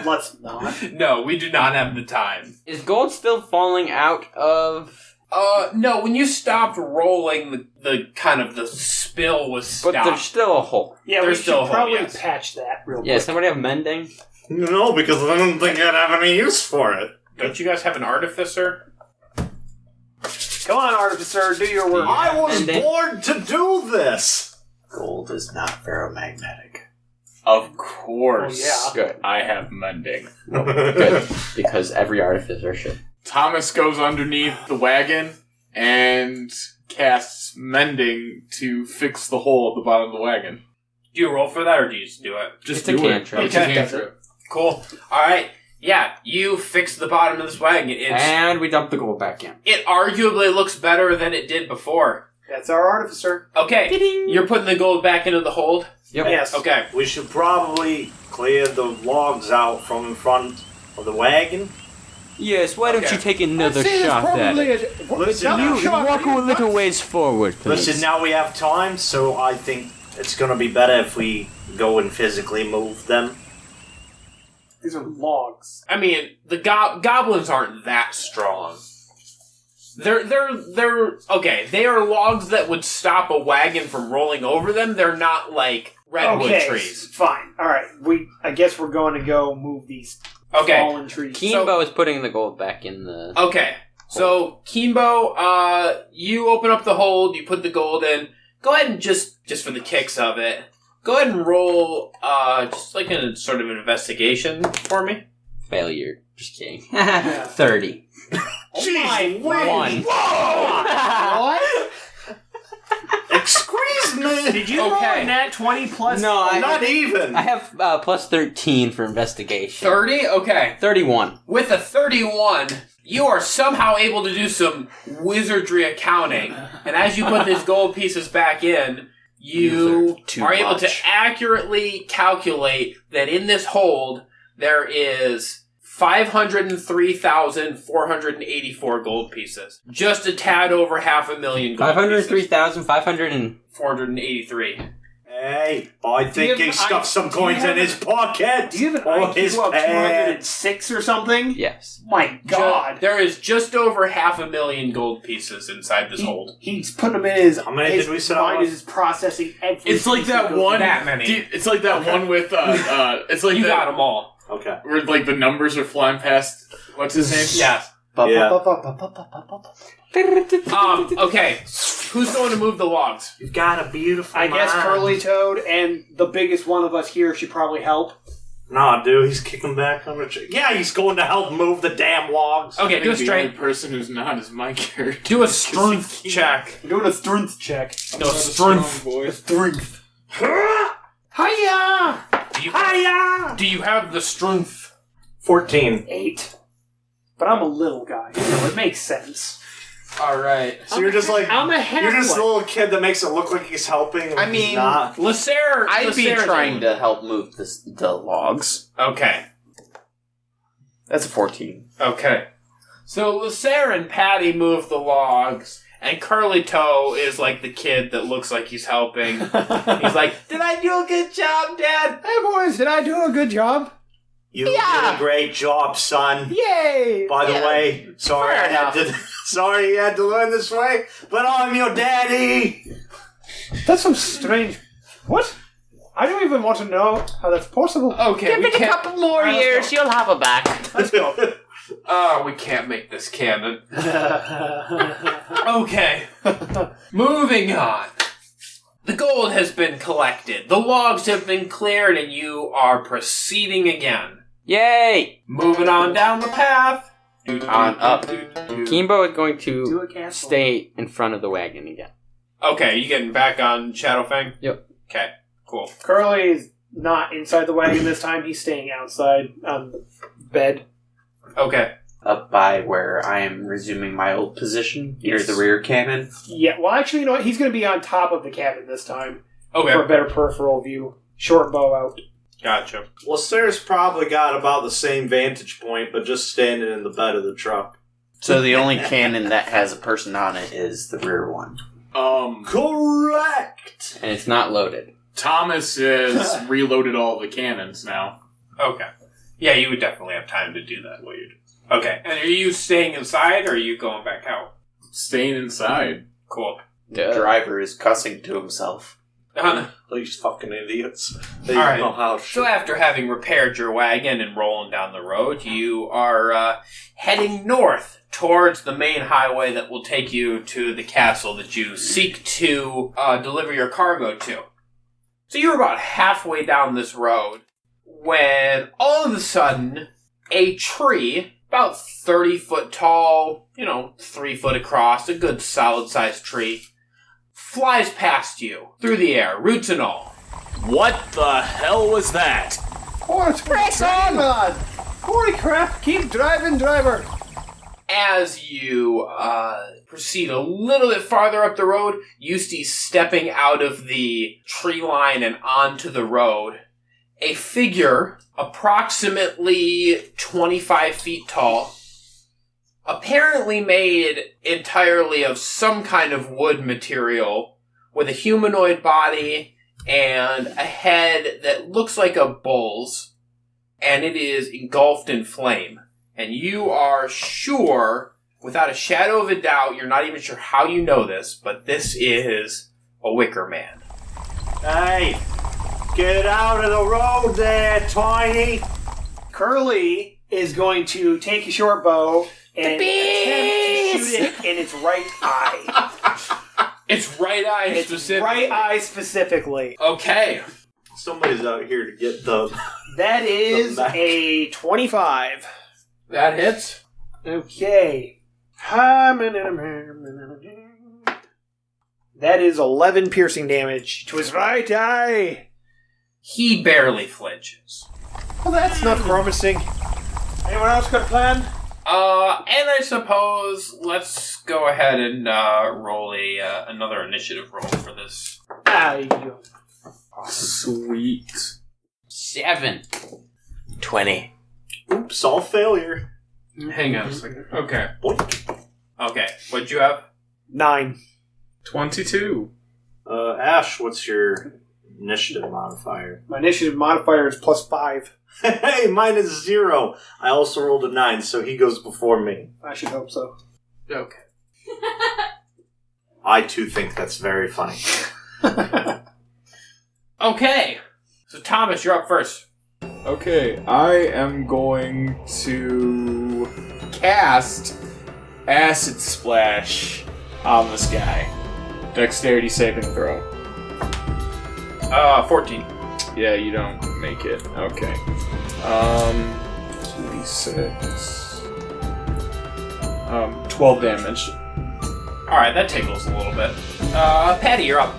let's not. No, we do not have the time. Is gold still falling out of... No, when you stopped rolling, the kind of the spill was But stopped. there's still a hole. Yeah, There's we still a should hole, probably yes. patch that real Yeah, quick. somebody have mending? No, because I don't think I'd have any use for it. Don't you guys have an artificer? Come on, Artificer, do your work. I was And then- born to do this! Gold is not ferromagnetic. Of course. Oh, Good. I have mending. Good. Because every artificer should. Thomas goes underneath the wagon and casts mending to fix the hole at the bottom of the wagon. Do you roll for that, or do you just do it? Just It's a do cantrip. it. It's a Okay. cantrip. Cool. All right. Yeah, you fix the bottom of this wagon. And we dump the gold back in. It arguably looks better than it did before. That's our artificer. Okay, you're putting the gold back into the hold? Yep. Yes. Okay. We should probably clear the logs out from in front of the wagon. Yes, why don't Okay. you take another shot at it? Listen, You walk a little ways forward, please. Listen, now we have time, so I think it's going to be better if we go and physically move them. These are logs. I mean, the goblins aren't that strong. They're okay. They are logs that would stop a wagon from rolling over them. They're not like redwood trees. Fine. All right. I guess we're going to go move these Okay. fallen trees. Keenbo is putting the gold back in the... Okay. So Keenbo, you open up the hold. You put the gold in. Go ahead and just for the kicks of it, go ahead and roll just like a sort of an investigation for me. Failure. Just kidding. 30. Jeez, One. What? Excuse me! Did you roll a nat 20 plus? No, Not even! I have plus 13 for investigation. 30? Okay. 31. With a 31, you are somehow able to do some wizardry accounting. And as you put these gold pieces back in, you are able to accurately calculate that in this hold, there is 503,484 gold pieces. Just a tad over 500,000 gold 503,500 483. Hey, I think have he an stuffed some coins in his pocket! Do you have an or his IQ of pants! 206 or something? Yes. My God. There is just over 500,000 gold pieces inside this hold. He's putting them in his... How many his did we set mind up? is processing every... It's like piece that goes one. in. That many. Dude, it's like that one with it's like You that, got them all. Okay. where like the numbers are flying past. What's his name? Yes. Yeah. Okay. Who's going to move the logs? You've got a beautiful I guess mind. Curly Toad and the biggest one of us here should probably help. Nah, dude, he's kicking back on the tree. Yeah, he's going to help move the damn logs. Okay, I do a think the only strength. person who's not is my character. Do a strength check. We're doing a strength check. No, strength. Boy. Strength. Hiya! Do you, Hiya! do you have the strength? 14. 8. But I'm a little guy, so it makes sense. Alright. So you're just like... I'm a You're just a halfling. little kid that makes it look like he's helping. I when mean- he's not. Lasair. I'd be Lasair's trying to help move the logs. Okay. That's a 14. Okay. So Lasair and Patty move the logs, and Curly Toe is like the kid that looks like he's helping. He's like, did I do a good job, Dad? Hey boys, did I do a good job? You did a great job, son. Yay! By the way, sorry Fair I had to... Sorry you had to learn this way, but I'm your daddy! That's some strange... What? I don't even want to know how that's possible. Okay, Give we it a can't. couple more years, you'll have a back. Let's go. Oh, we can't make this canon. Okay. Moving on. The gold has been collected. The logs have been cleared, and you are proceeding again. Yay! Moving on down the path. On up. Keenbo is going Do to a castle. stay in front of the wagon again. Okay, you getting back on Shadowfang? Yep. Okay, cool. Curly is not inside the wagon this time. He's staying outside on the bed. Okay. Up by where I am resuming my old position, near the rear cannon. Yeah, well, actually, you know what? He's going to be on top of the cabin this time Okay. for a better peripheral view. Short bow out. Gotcha. Lasair's probably got about the same vantage point, but just standing in the bed of the truck. So the only cannon that has a person on it is the rear one. Correct! And it's not loaded. Thomas has reloaded all the cannons now. Okay. Yeah, you would definitely have time to do that. Okay. And are you staying inside, or are you going back out? Staying inside. Cool. The driver is cussing to himself. These fucking idiots. They All right. don't know how So after having repaired your wagon and rolling down the road, you are heading north towards the main highway that will take you to the castle that you seek to deliver your cargo to. So you're about halfway down this road when all of a sudden a tree, about 30 foot tall, 3 foot across, a good solid sized tree, flies past you through the air, roots and all. What the hell was that? Oh, it's press on! Holy crap, keep driving, driver! As you proceed a little bit farther up the road, you see stepping out of the tree line and onto the road a figure approximately 25 feet tall, apparently made entirely of some kind of wood material, with a humanoid body and a head that looks like a bull's, and it is engulfed in flame. And you are sure, without a shadow of a doubt, you're not even sure how you know this, but this is a Wicker Man. Hey, get out of the road there, Tiny! Curly is going to take a short bow and attempt to shoot it in its right eye. Its right eye specifically. Right eye specifically. Okay. Somebody's out here to get the... That is The mech. a 25. That hits. Okay. That is 11 piercing damage to his right eye. He barely flinches. Well, that's not promising. Anyone else got a plan? And I suppose let's go ahead and roll another initiative roll for this. Sweet. 7. 20. Oops, all failure. Hang on a second. Okay. Boink. Okay. What'd you have? 9. 22. Ash, what's your initiative modifier? My initiative modifier is +5. Hey, mine is 0. I also rolled a 9, so he goes before me. I should hope so. Okay. I too think that's very funny. Okay. So Thomas, you're up first. Okay, I am going to cast Acid Splash on this guy. Dexterity saving throw. 14. Yeah, you don't make it. Okay. 2d6. 12 damage. Alright, that tickles a little bit. Patty, you're up.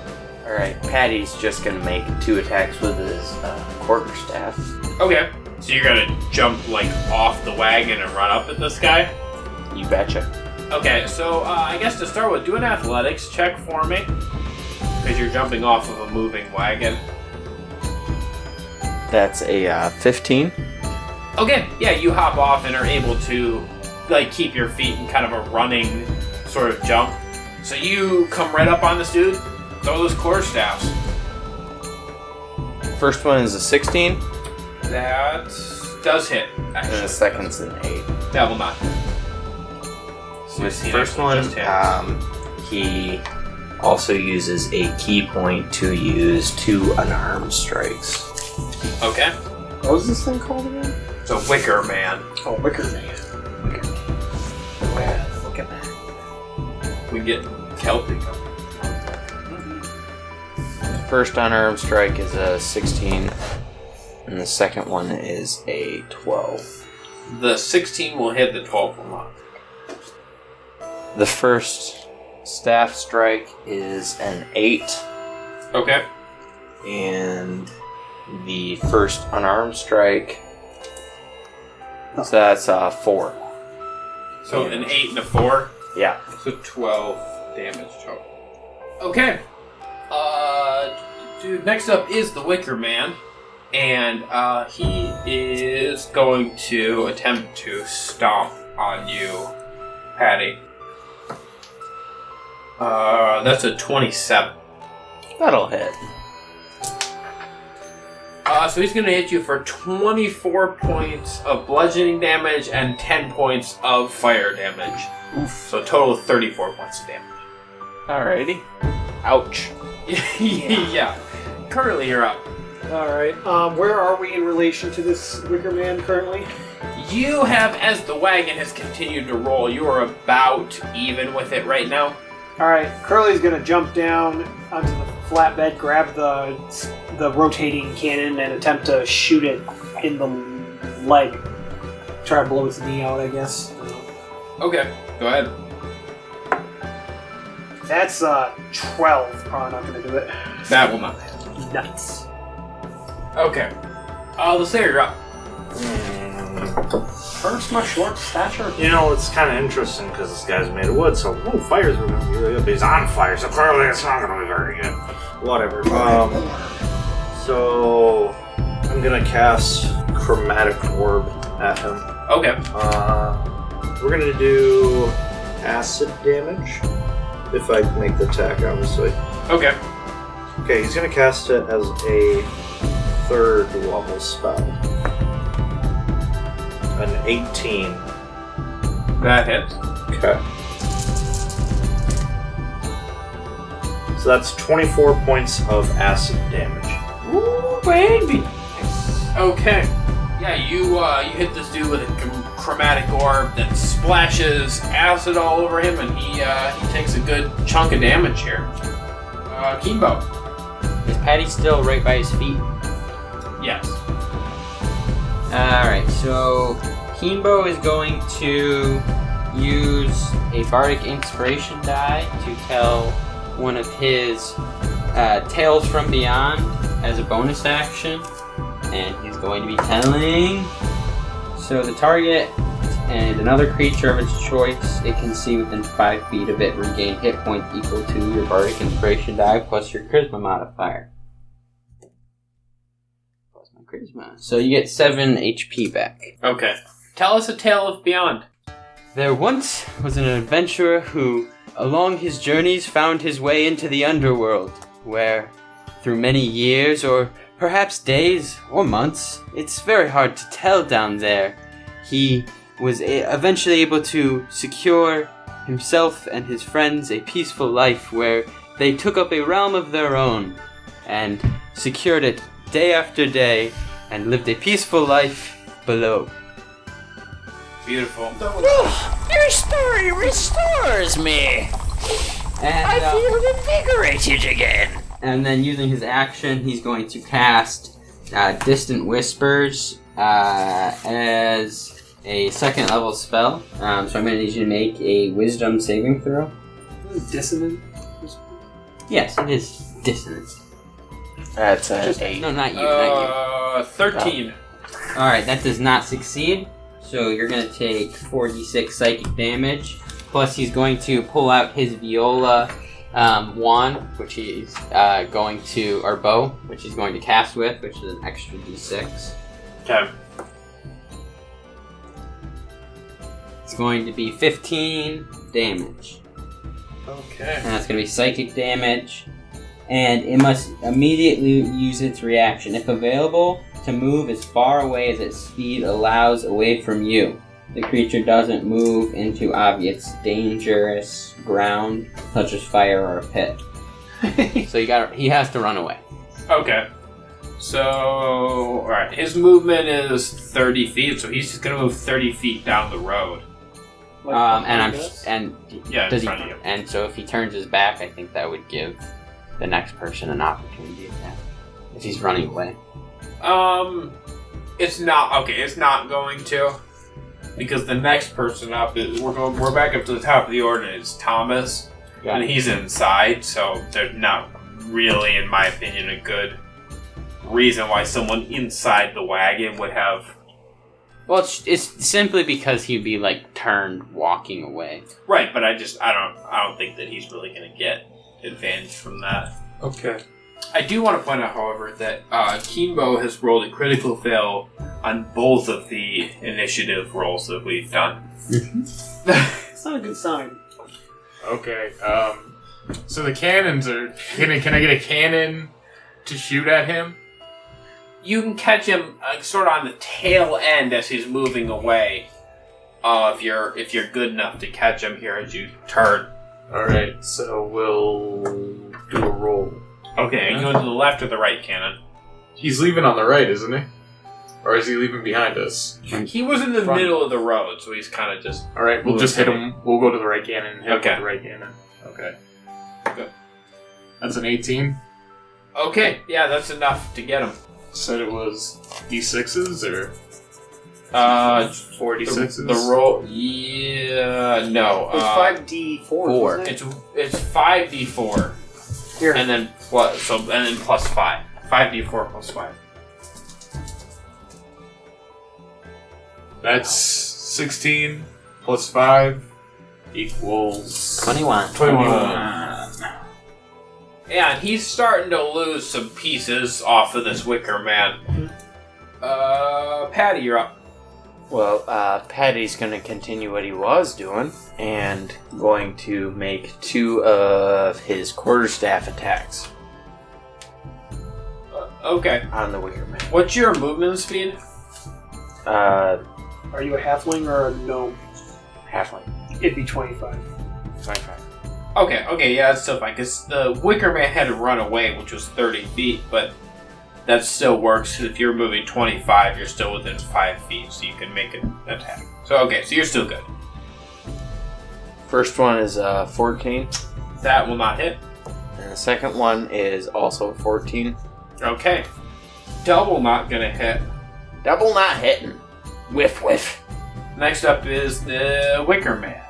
Alright, Patty's just gonna make 2 attacks with his quarterstaff. Okay. So you're gonna jump, off the wagon and run up at this guy? You betcha. Okay, so I guess to start with, do an athletics check for me. Because you're jumping off of a moving wagon. That's a 15. Okay, yeah, you hop off and are able to, keep your feet in kind of a running sort of jump. So you come right up on this dude, throw those quarterstaffs. First one is a 16. That does hit, actually. And the second's an 8. That will not. With the first one, he also uses a key point to use 2 unarmed strikes. Okay. What was this thing called again? It's a Wicker Man. Oh, Wicker Man. Well, look at that. We get Celtic. First unarmed strike is a 16, and the second one is a 12. The 16 will hit, the 12 will not. The first staff strike is an 8, Okay. and the first unarmed strike, so that's 4. So an 8 and a 4. Yeah. So 12 damage total. Okay. Dude, next up is the Wicker Man. And he is going to attempt to stomp on you, Patty. That's a 27. That'll hit. So he's going to hit you for 24 points of bludgeoning damage and 10 points of fire damage. Oof. So a total of 34 points of damage. Alrighty. Ouch. Yeah. Currently, you're up. Alright. Where are we in relation to this Wicker Man currently? You have, as the wagon has continued to roll, you are about even with it right now. Alright, Curly's gonna jump down onto the flatbed, grab the rotating cannon, and attempt to shoot it in the leg. Try to blow its knee out, I guess. Okay, go ahead. That's 12. Probably not gonna do it. That will not happen. Nuts. Okay. Lasair, you're up. Hurts my short stature. You know, it's kind of interesting because this guy's made of wood, so fire's going to be really good. But he's on fire, so clearly it's not going to be very good. Whatever. So I'm going to cast Chromatic Orb at him. Okay. We're going to do acid damage if I make the attack, obviously. Okay. Okay, he's going to cast it as a 3rd level spell. An 18. That hits. Okay. So that's 24 points of acid damage. Ooh, baby. Okay. Yeah, you hit this dude with a chromatic orb that splashes acid all over him, and he takes a good chunk of damage here. Keenbo. Is Patty still right by his feet? Yes. Alright, so Keenbo is going to use a Bardic Inspiration die to tell one of his Tales from Beyond as a bonus action. And he's going to be telling... So the target and another creature of its choice it can see within 5 feet of it regain hit points equal to your Bardic Inspiration die plus your Charisma modifier. Charisma. So you get 7 HP back. Okay. Tell us a tale of beyond. There once was an adventurer who, along his journeys, found his way into the underworld, where, through many years, or perhaps days, or months, it's very hard to tell down there, he was eventually able to secure himself and his friends a peaceful life where they took up a realm of their own, and secured it day after day, and lived a peaceful life below. Beautiful. Your story restores me. And, I feel invigorated again. And then using his action, he's going to cast Distant Whispers as a 2nd level spell. So I'm going to need you to make a Wisdom saving throw. Dissonant? Yes, it is dissonant. That's an 8. No, not you. 13. Alright, that does not succeed. So you're going to take 4d6 psychic damage. Plus he's going to pull out his viola wand, which he's going to, or bow, which he's going to cast with, which is an extra d6. Okay. It's going to be 15 damage. Okay. And that's going to be psychic damage. And it must immediately use its reaction, if available, to move as far away as its speed allows away from you. The creature doesn't move into obvious dangerous ground, such as fire or a pit. So he has to run away. Okay. So, alright, his movement is 30 feet, so he's just gonna move 30 feet down the road. Like does he? And so if he turns his back, I think that would give the next person an opportunity to attack if he's running away. It's not going to, because the next person up is we're back up to the top of the order. It's Thomas, and he's inside, so there's not really, in my opinion, a good reason why someone inside the wagon would have. Well, it's simply because he'd be like turned walking away. Right, but I don't think that he's really going to get advantage from that. Okay. I do want to point out, however, that Keenbo has rolled a critical fail on both of the initiative rolls that we've done. It's not a good sign. Okay. So the cannons are. Can I get a cannon to shoot at him? You can catch him sort of on the tail end as he's moving away. If you're good enough to catch him here as you turn. All right. So we'll do a roll. Okay, you go to the left or the right cannon? He's leaving on the right, isn't he? Or is he leaving behind us? He was in the middle of the road, so he's kind of just... Alright, we'll just hit him. We'll go to the right cannon and hit him Okay. with the right cannon. Okay. That's an 18. Okay, yeah, that's enough to get him. Said it was D6s or 46s. The roll, yeah, no. It's 5d4. It's 5d4. Here. And then plus 5. 5d4 plus 5. That's 16 plus 5 equals 21. 21. Yeah, and he's starting to lose some pieces off of this wicker man. Patty, you're up. Well, Patty's going to continue what he was doing and going to make 2 of his quarterstaff attacks Okay. on the wicker man. What's your movement speed? Uh, Are you a halfling or a gnome? halfling. It'd be 25. 25. Okay, yeah, that's still fine, because the wicker man had to run away, which was 30 feet, but that still works. If you're moving 25, you're still within 5 feet, so you can make an attack. So, okay, so you're still good. First one is 14, That will not hit. and the second one is also 14. Okay. Double not gonna hit. Double not hitting. Whiff, whiff. Next up is the wicker man.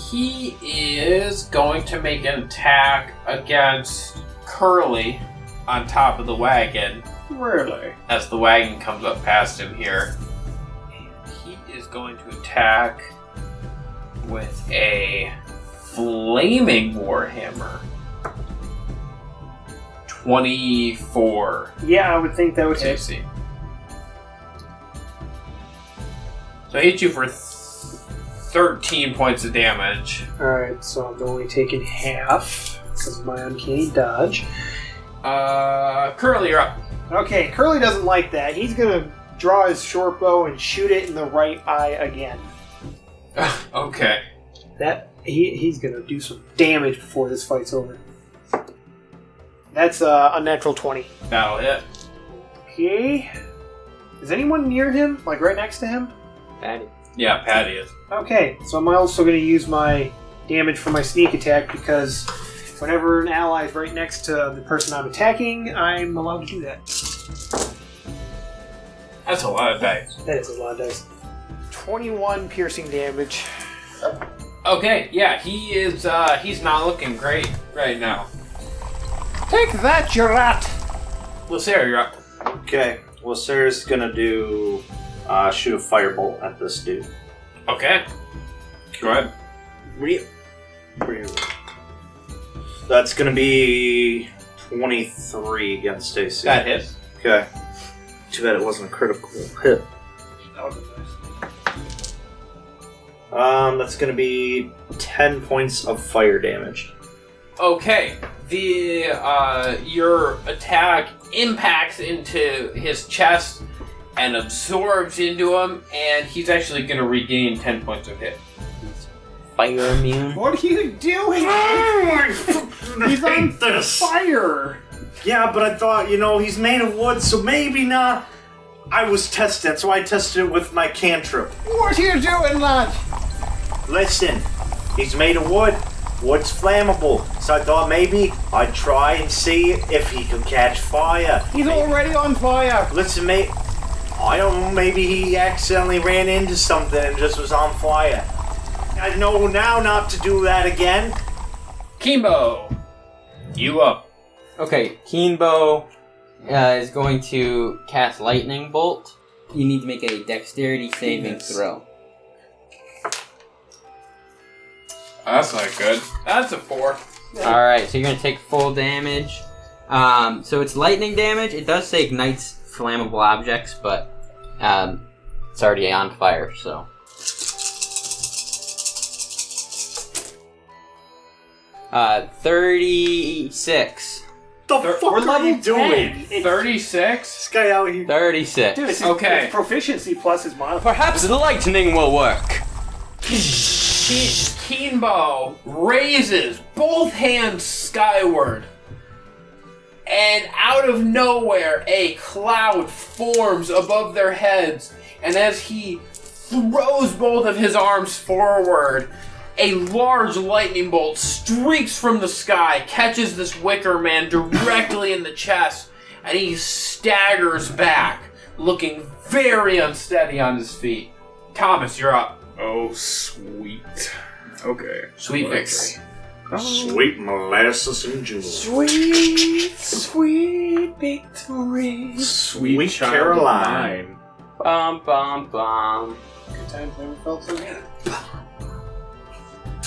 He is going to make an attack against Curly on top of the wagon. Really? As the wagon comes up past him here. And he is going to attack with a flaming warhammer. 24 Yeah, I would think that would hit. AC. So I hit you for 13 points of damage. Alright, so I'm only taking half because of my uncanny dodge. Curly, you're up. Okay, Curly doesn't like that. He's gonna draw his short bow and shoot it in the right eye again. Okay. He's gonna do some damage before this fight's over. That's a natural 20. That'll hit. Okay. Is anyone near him? Like right next to him? Patty. Yeah, Patty is. Okay, so I'm also going to use my damage for my sneak attack because whenever an ally is right next to the person I'm attacking, I'm allowed to do that. That's a lot of dice. That is a lot of dice. 21 piercing damage. Okay, yeah, he is, he's not looking great right now. Take that, you rat! Lasair, you're up. Okay. Well, Sarah's gonna do shoot a firebolt at this dude. Okay. Go ahead. Real. That's gonna be 23 against AC. That hits. Okay. Too bad it wasn't a critical hit. That would be nice. That's gonna be 10 points of fire damage. Okay. Your attack impacts into his chest and absorbs into him, and he's actually going to regain 10 points of hit. Fire immune. What are you doing? He's on fire! Yeah, but I thought, he's made of wood, so maybe not. I was testing, so I tested it with my cantrip. What are you doing, lad? Listen, he's made of wood. Wood's flammable, so I thought maybe I'd try and see if he could catch fire. He's already on fire! Listen, mate, I don't know, maybe he accidentally ran into something and just was on fire. I know now not to do that again. Keenbo, you up. Okay, Keenbo is going to cast Lightning Bolt. You need to make a dexterity saving throw. That's not good. That's a 4. Alright, so you're going to take full damage. So it's lightning damage. It does say ignites flammable objects, but it's already on fire, so. Uh, 36. The fuck are you doing? 36? This guy out here. 36. Dude, it's Okay. it's proficiency plus his modifier. Perhaps lightning will work. Keenbo raises both hands skyward, and out of nowhere, a cloud forms above their heads, and as he throws both of his arms forward, a large lightning bolt streaks from the sky, catches this wicker man directly in the chest, and he staggers back, looking very unsteady on his feet. Thomas, you're up. Oh, sweet. Okay. Sweet victory. Sweet molasses and jewels. Sweet, sweet victory. Sweet child Caroline. Bum, bum, bum. Good times never felt so good.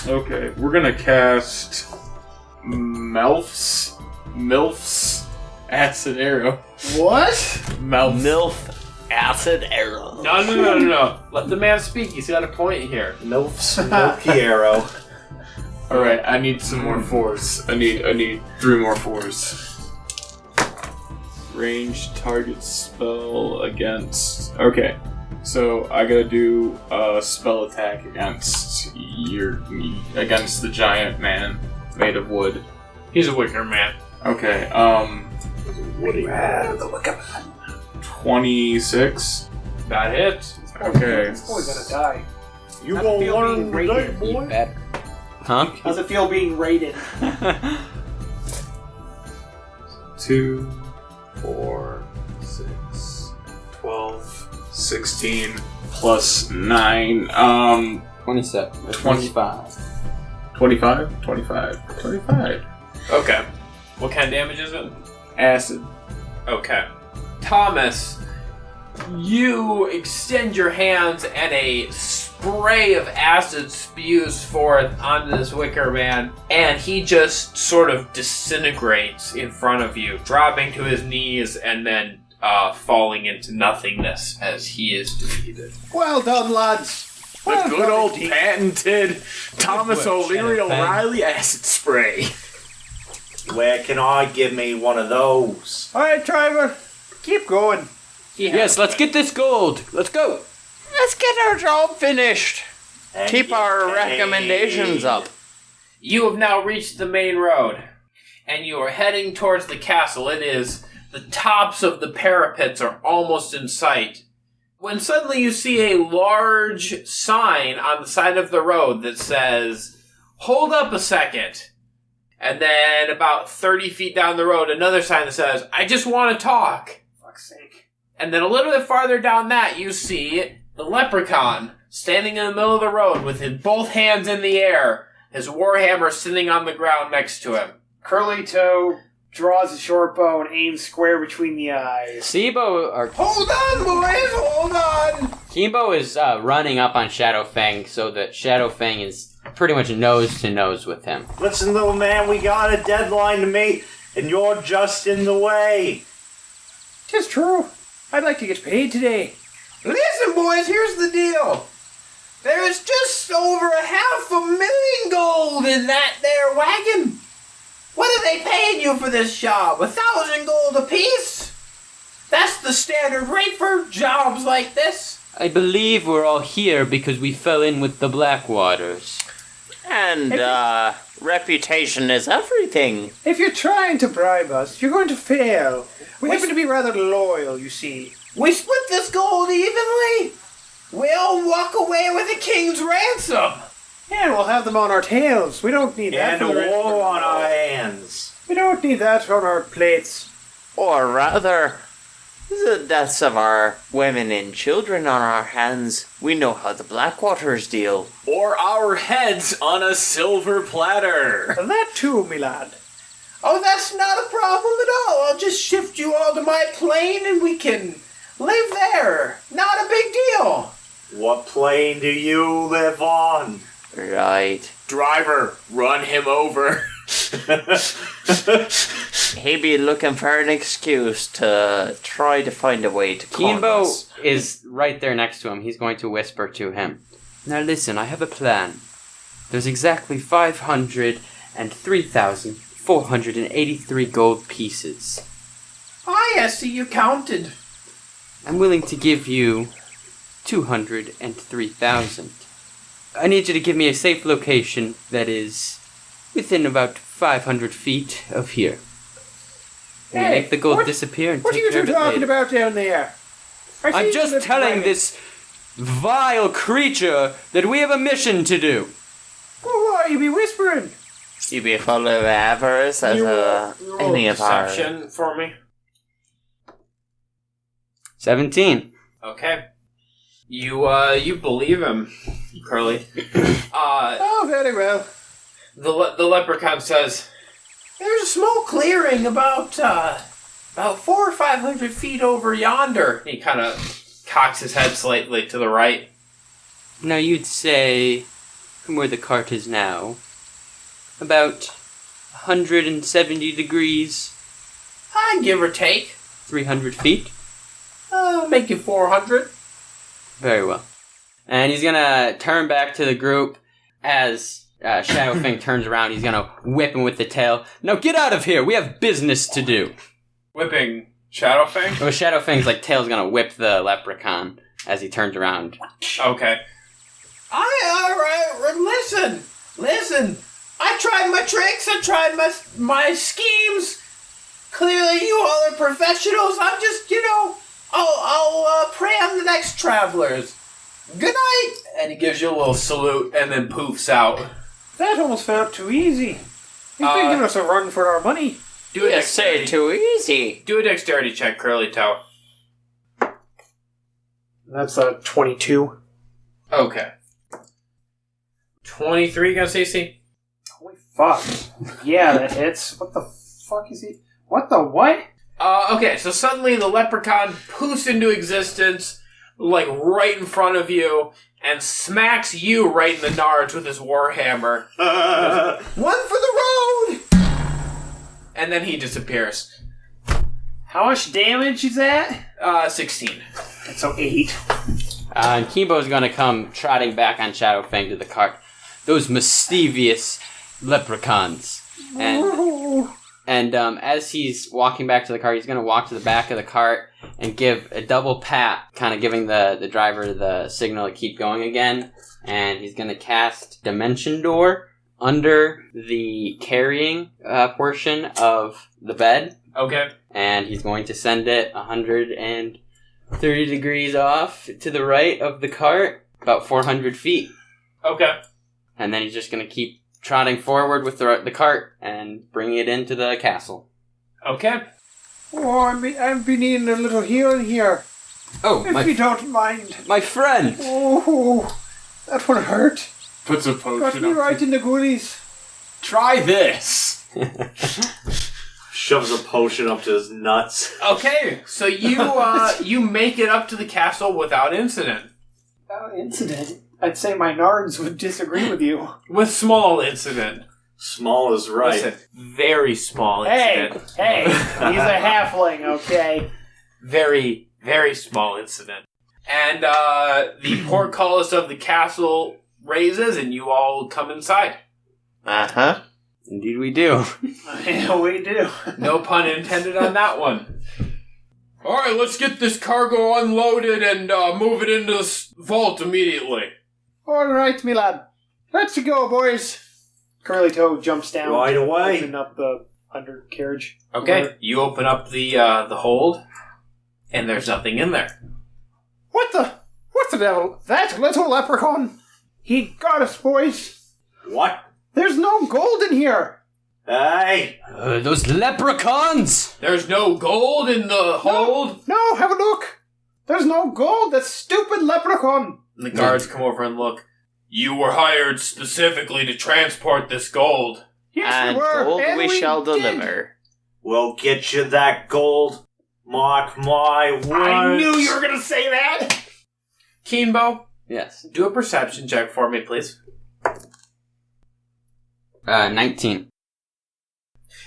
Okay, we're gonna cast MILF's Acid Arrow. What? MILF acid arrow. No. Let the man speak. He's got a point here. Milf's Milky Arrow. Alright, I need some more 4s. I need 3 more 4s. Ranged target spell against... Okay, so I gotta do a spell attack against the giant man made of wood. He's a wicker man. Okay, Woody. 26. That hits. Okay. This boy's gonna die. You How's it gonna feel learn being today, rated? boy? Better. Huh? How's it feel being rated? 2, 4, 6, 12, 16, plus 9, 27. 25. 25. Okay. What kind of damage is it? Acid. Okay. Thomas, you extend your hands and a spray of acid spews forth onto this wicker man, and he just sort of disintegrates in front of you, dropping to his knees and then falling into nothingness as he is defeated. Well done, lads. The good old indeed. patented Thomas O'Leary Shadow Fang. O'Reilly acid spray. Where can I give me one of those? Alright, driver. Keep going. Yes, let's get this gold. Let's go. Let's get our job finished. And Keep get our paid. recommendations up. You have now reached the main road, and you are heading towards the castle. It is the tops of the parapets are almost in sight, when suddenly you see a large sign on the side of the road that says, "Hold up a second." And then about 30 feet down the road, another sign that says, "I just want to talk." Fuck's sake. And then a little bit farther down that, you see the Leprechaun standing in the middle of the road with his both hands in the air, his warhammer sitting on the ground next to him. Curly Toe draws a short bow and aims square between the eyes. Hold on, boys, hold on! Keenbo is running up on Shadowfang so that Shadowfang is pretty much nose to nose with him. Listen, little man, we got a deadline to meet, and you're just in the way. Tis true. I'd like to get paid today. Listen, boys, here's the deal. There's just over 500,000 gold in that there wagon. What are they paying you for this job? 1,000 gold apiece? That's the standard rate for jobs like this. I believe we're all here because we fell in with the Blackwaters. And, reputation is everything. If you're trying to bribe us, you're going to fail. We happen to be rather loyal, you see. We split this gold evenly. We'll walk away with the king's ransom. And we'll have them on our tails. We don't need that And for a the rest of war our on our lives. hands. We don't need that on our plates. Or rather, the deaths of our women and children on our hands. We know how the Blackwaters deal. Or our heads on a silver platter. That too, me lad. Oh, that's not a problem at all. I'll just shift you all to my plane and we can live there. Not a big deal. What plane do you live on? Right. Driver, run him over. He be looking for an excuse to try to find a way to con Keenbo us. is right there next to him. He's going to whisper to him. Now listen, I have a plan. There's exactly 503,483 gold pieces. I see you counted. I'm willing to give you 203,000. I need you to give me a safe location that is within about 500 feet of here. We'll make the gold disappear and What are take you care two of it talking later. about down there? I see I'm you just live telling private. this vile creature that we have a mission to do. What you be whispering? You be full of avarice as You roll any of our... perception for me. 17. Okay. You believe him, Curly. Oh, very well. The leprechaun says, "There's a small clearing about 400 or 500 feet over yonder." He kind of cocks his head slightly to the right. Now you'd say, from where the cart is now, about 170 degrees, Give or take. 300 feet. Make it 400. Very well. And he's gonna turn back to the group as Shadowfang turns around. He's gonna whip him with the tail. Now get out of here! We have business to do! Whipping Shadowfang? Well, Shadowfang's tail's gonna whip the leprechaun as he turns around. Okay. Listen. I tried my tricks. I tried my schemes. Clearly, you all are professionals. I'm just, I'll prey on the next travelers. Good night. And he gives you a little salute and then poofs out. That almost felt too easy. He's been giving us a run for our money. Do a dexterity. too easy. Do a dexterity check, Curly Toe. That's a 22. Okay. 23 against AC? Holy fuck. Yeah, that hits. What the fuck is he? What the what? Okay, so suddenly the leprechaun poofs into existence, right in front of you, and smacks you right in the nards with his warhammer. One for the road! And then he disappears. How much damage is that? 16. So 8. And Keenbo's gonna come trotting back on Shadowfang to the cart. Those mischievous leprechauns. And as he's walking back to the cart, he's going to walk to the back of the cart and give a double pat, kind of giving the driver the signal to keep going again. And he's going to cast Dimension Door under the carrying portion of the bed. Okay. And he's going to send it 130 degrees off to the right of the cart, about 400 feet. Okay. And then he's just going to keep trotting forward with the cart and bringing it into the castle. Okay. Oh, I've been needing a little healing here. Oh, if you don't mind. My friend! Oh, that one hurt. Puts a Got potion me up. right in the goodies. Try this! Shoves a potion up to his nuts. Okay, so you make it up to the castle without incident. Incident? I'd say my nards would disagree with you. With small incident. Small is right. Listen, very small incident. Hey, he's a halfling, okay? Very, very small incident. And the portcullis of the castle raises and you all come inside. Uh-huh. Indeed we do. Yeah, we do. No pun intended on that one. Alright, let's get this cargo unloaded and move it into the vault immediately. All right, me lad. Let's go, boys. Curly Toe jumps down. Right away. Open up the undercarriage. Okay, you open up the hold, and there's nothing in there. What the devil? That little leprechaun? He got us, boys. What? There's no gold in here. Hey! Those leprechauns! There's no gold in the hold? No, have a look. There's no gold. That stupid leprechaun. And the guards come over and look. You were hired specifically to transport this gold. Yes, And we were. gold and we shall did. deliver. We'll get you that gold. Mark my words. I knew you were going to say that. Keenbo, Yes. do a perception check for me, please. 19.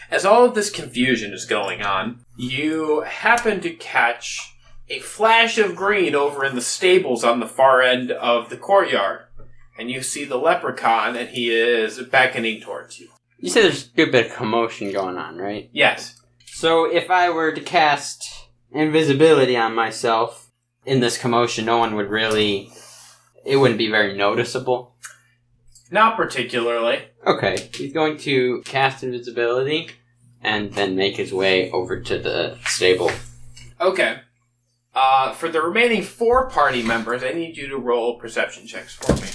As all of this confusion is going on, you happen to catch a flash of green over in the stables on the far end of the courtyard. And you see the leprechaun, and he is beckoning towards you. You said there's a good bit of commotion going on, right? Yes. So if I were to cast invisibility on myself in this commotion, no one would really... It wouldn't be very noticeable. Not particularly. Okay, he's going to cast invisibility and then make his way over to the stable. Okay. For the remaining 4 party members, I need you to roll perception checks for me.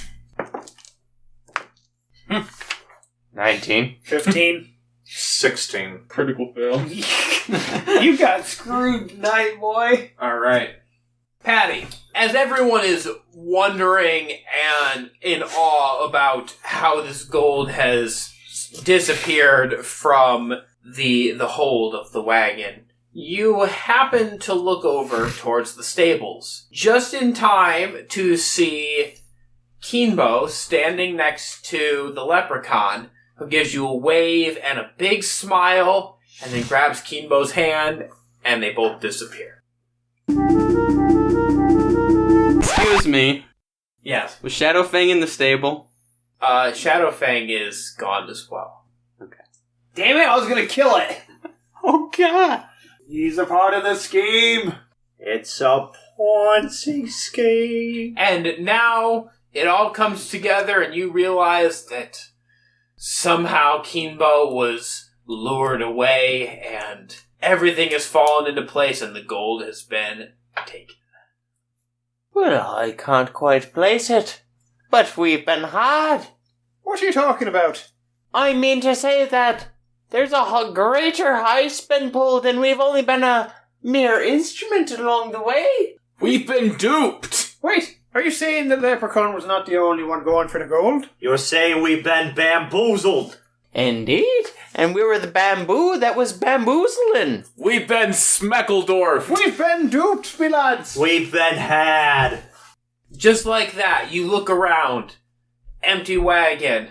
19. 15. 16. Critical fail. You got screwed tonight, boy. All right. Patty, as everyone is wondering and in awe about how this gold has disappeared from the hold of the wagon, you happen to look over towards the stables, just in time to see Keenbo standing next to the Leprechaun, who gives you a wave and a big smile, and then grabs Keenbo's hand, and they both disappear. Excuse me. Yes. Was Shadowfang in the stable? Shadowfang is gone as well. Damn it, I was gonna kill it. Oh, God. He's a part of the scheme. It's a Ponzi scheme. And now it all comes together and you realize that somehow Keenbo was lured away and everything has fallen into place and the gold has been taken. Well, I can't quite place it. But we've been had. What are you talking about? I mean to say that there's a greater heist been pulled and we've only been a mere instrument along the way. We've been duped! Wait, are you saying the Leprechaun was not the only one going for the gold? You're saying we've been bamboozled. Indeed, and we were the bamboo that was bamboozling. We've been Smeckledorfed! We've been duped, me lads. We've been had. Just like that, you look around. Empty wagon.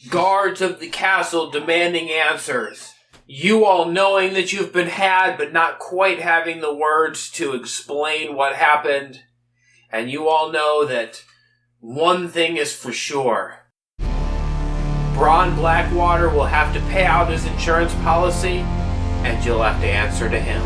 Guards of the castle demanding answers. You all knowing that you've been had, but not quite having the words to explain what happened. And you all know that one thing is for sure. Braun Blackwater will have to pay out his insurance policy, and you'll have to answer to him.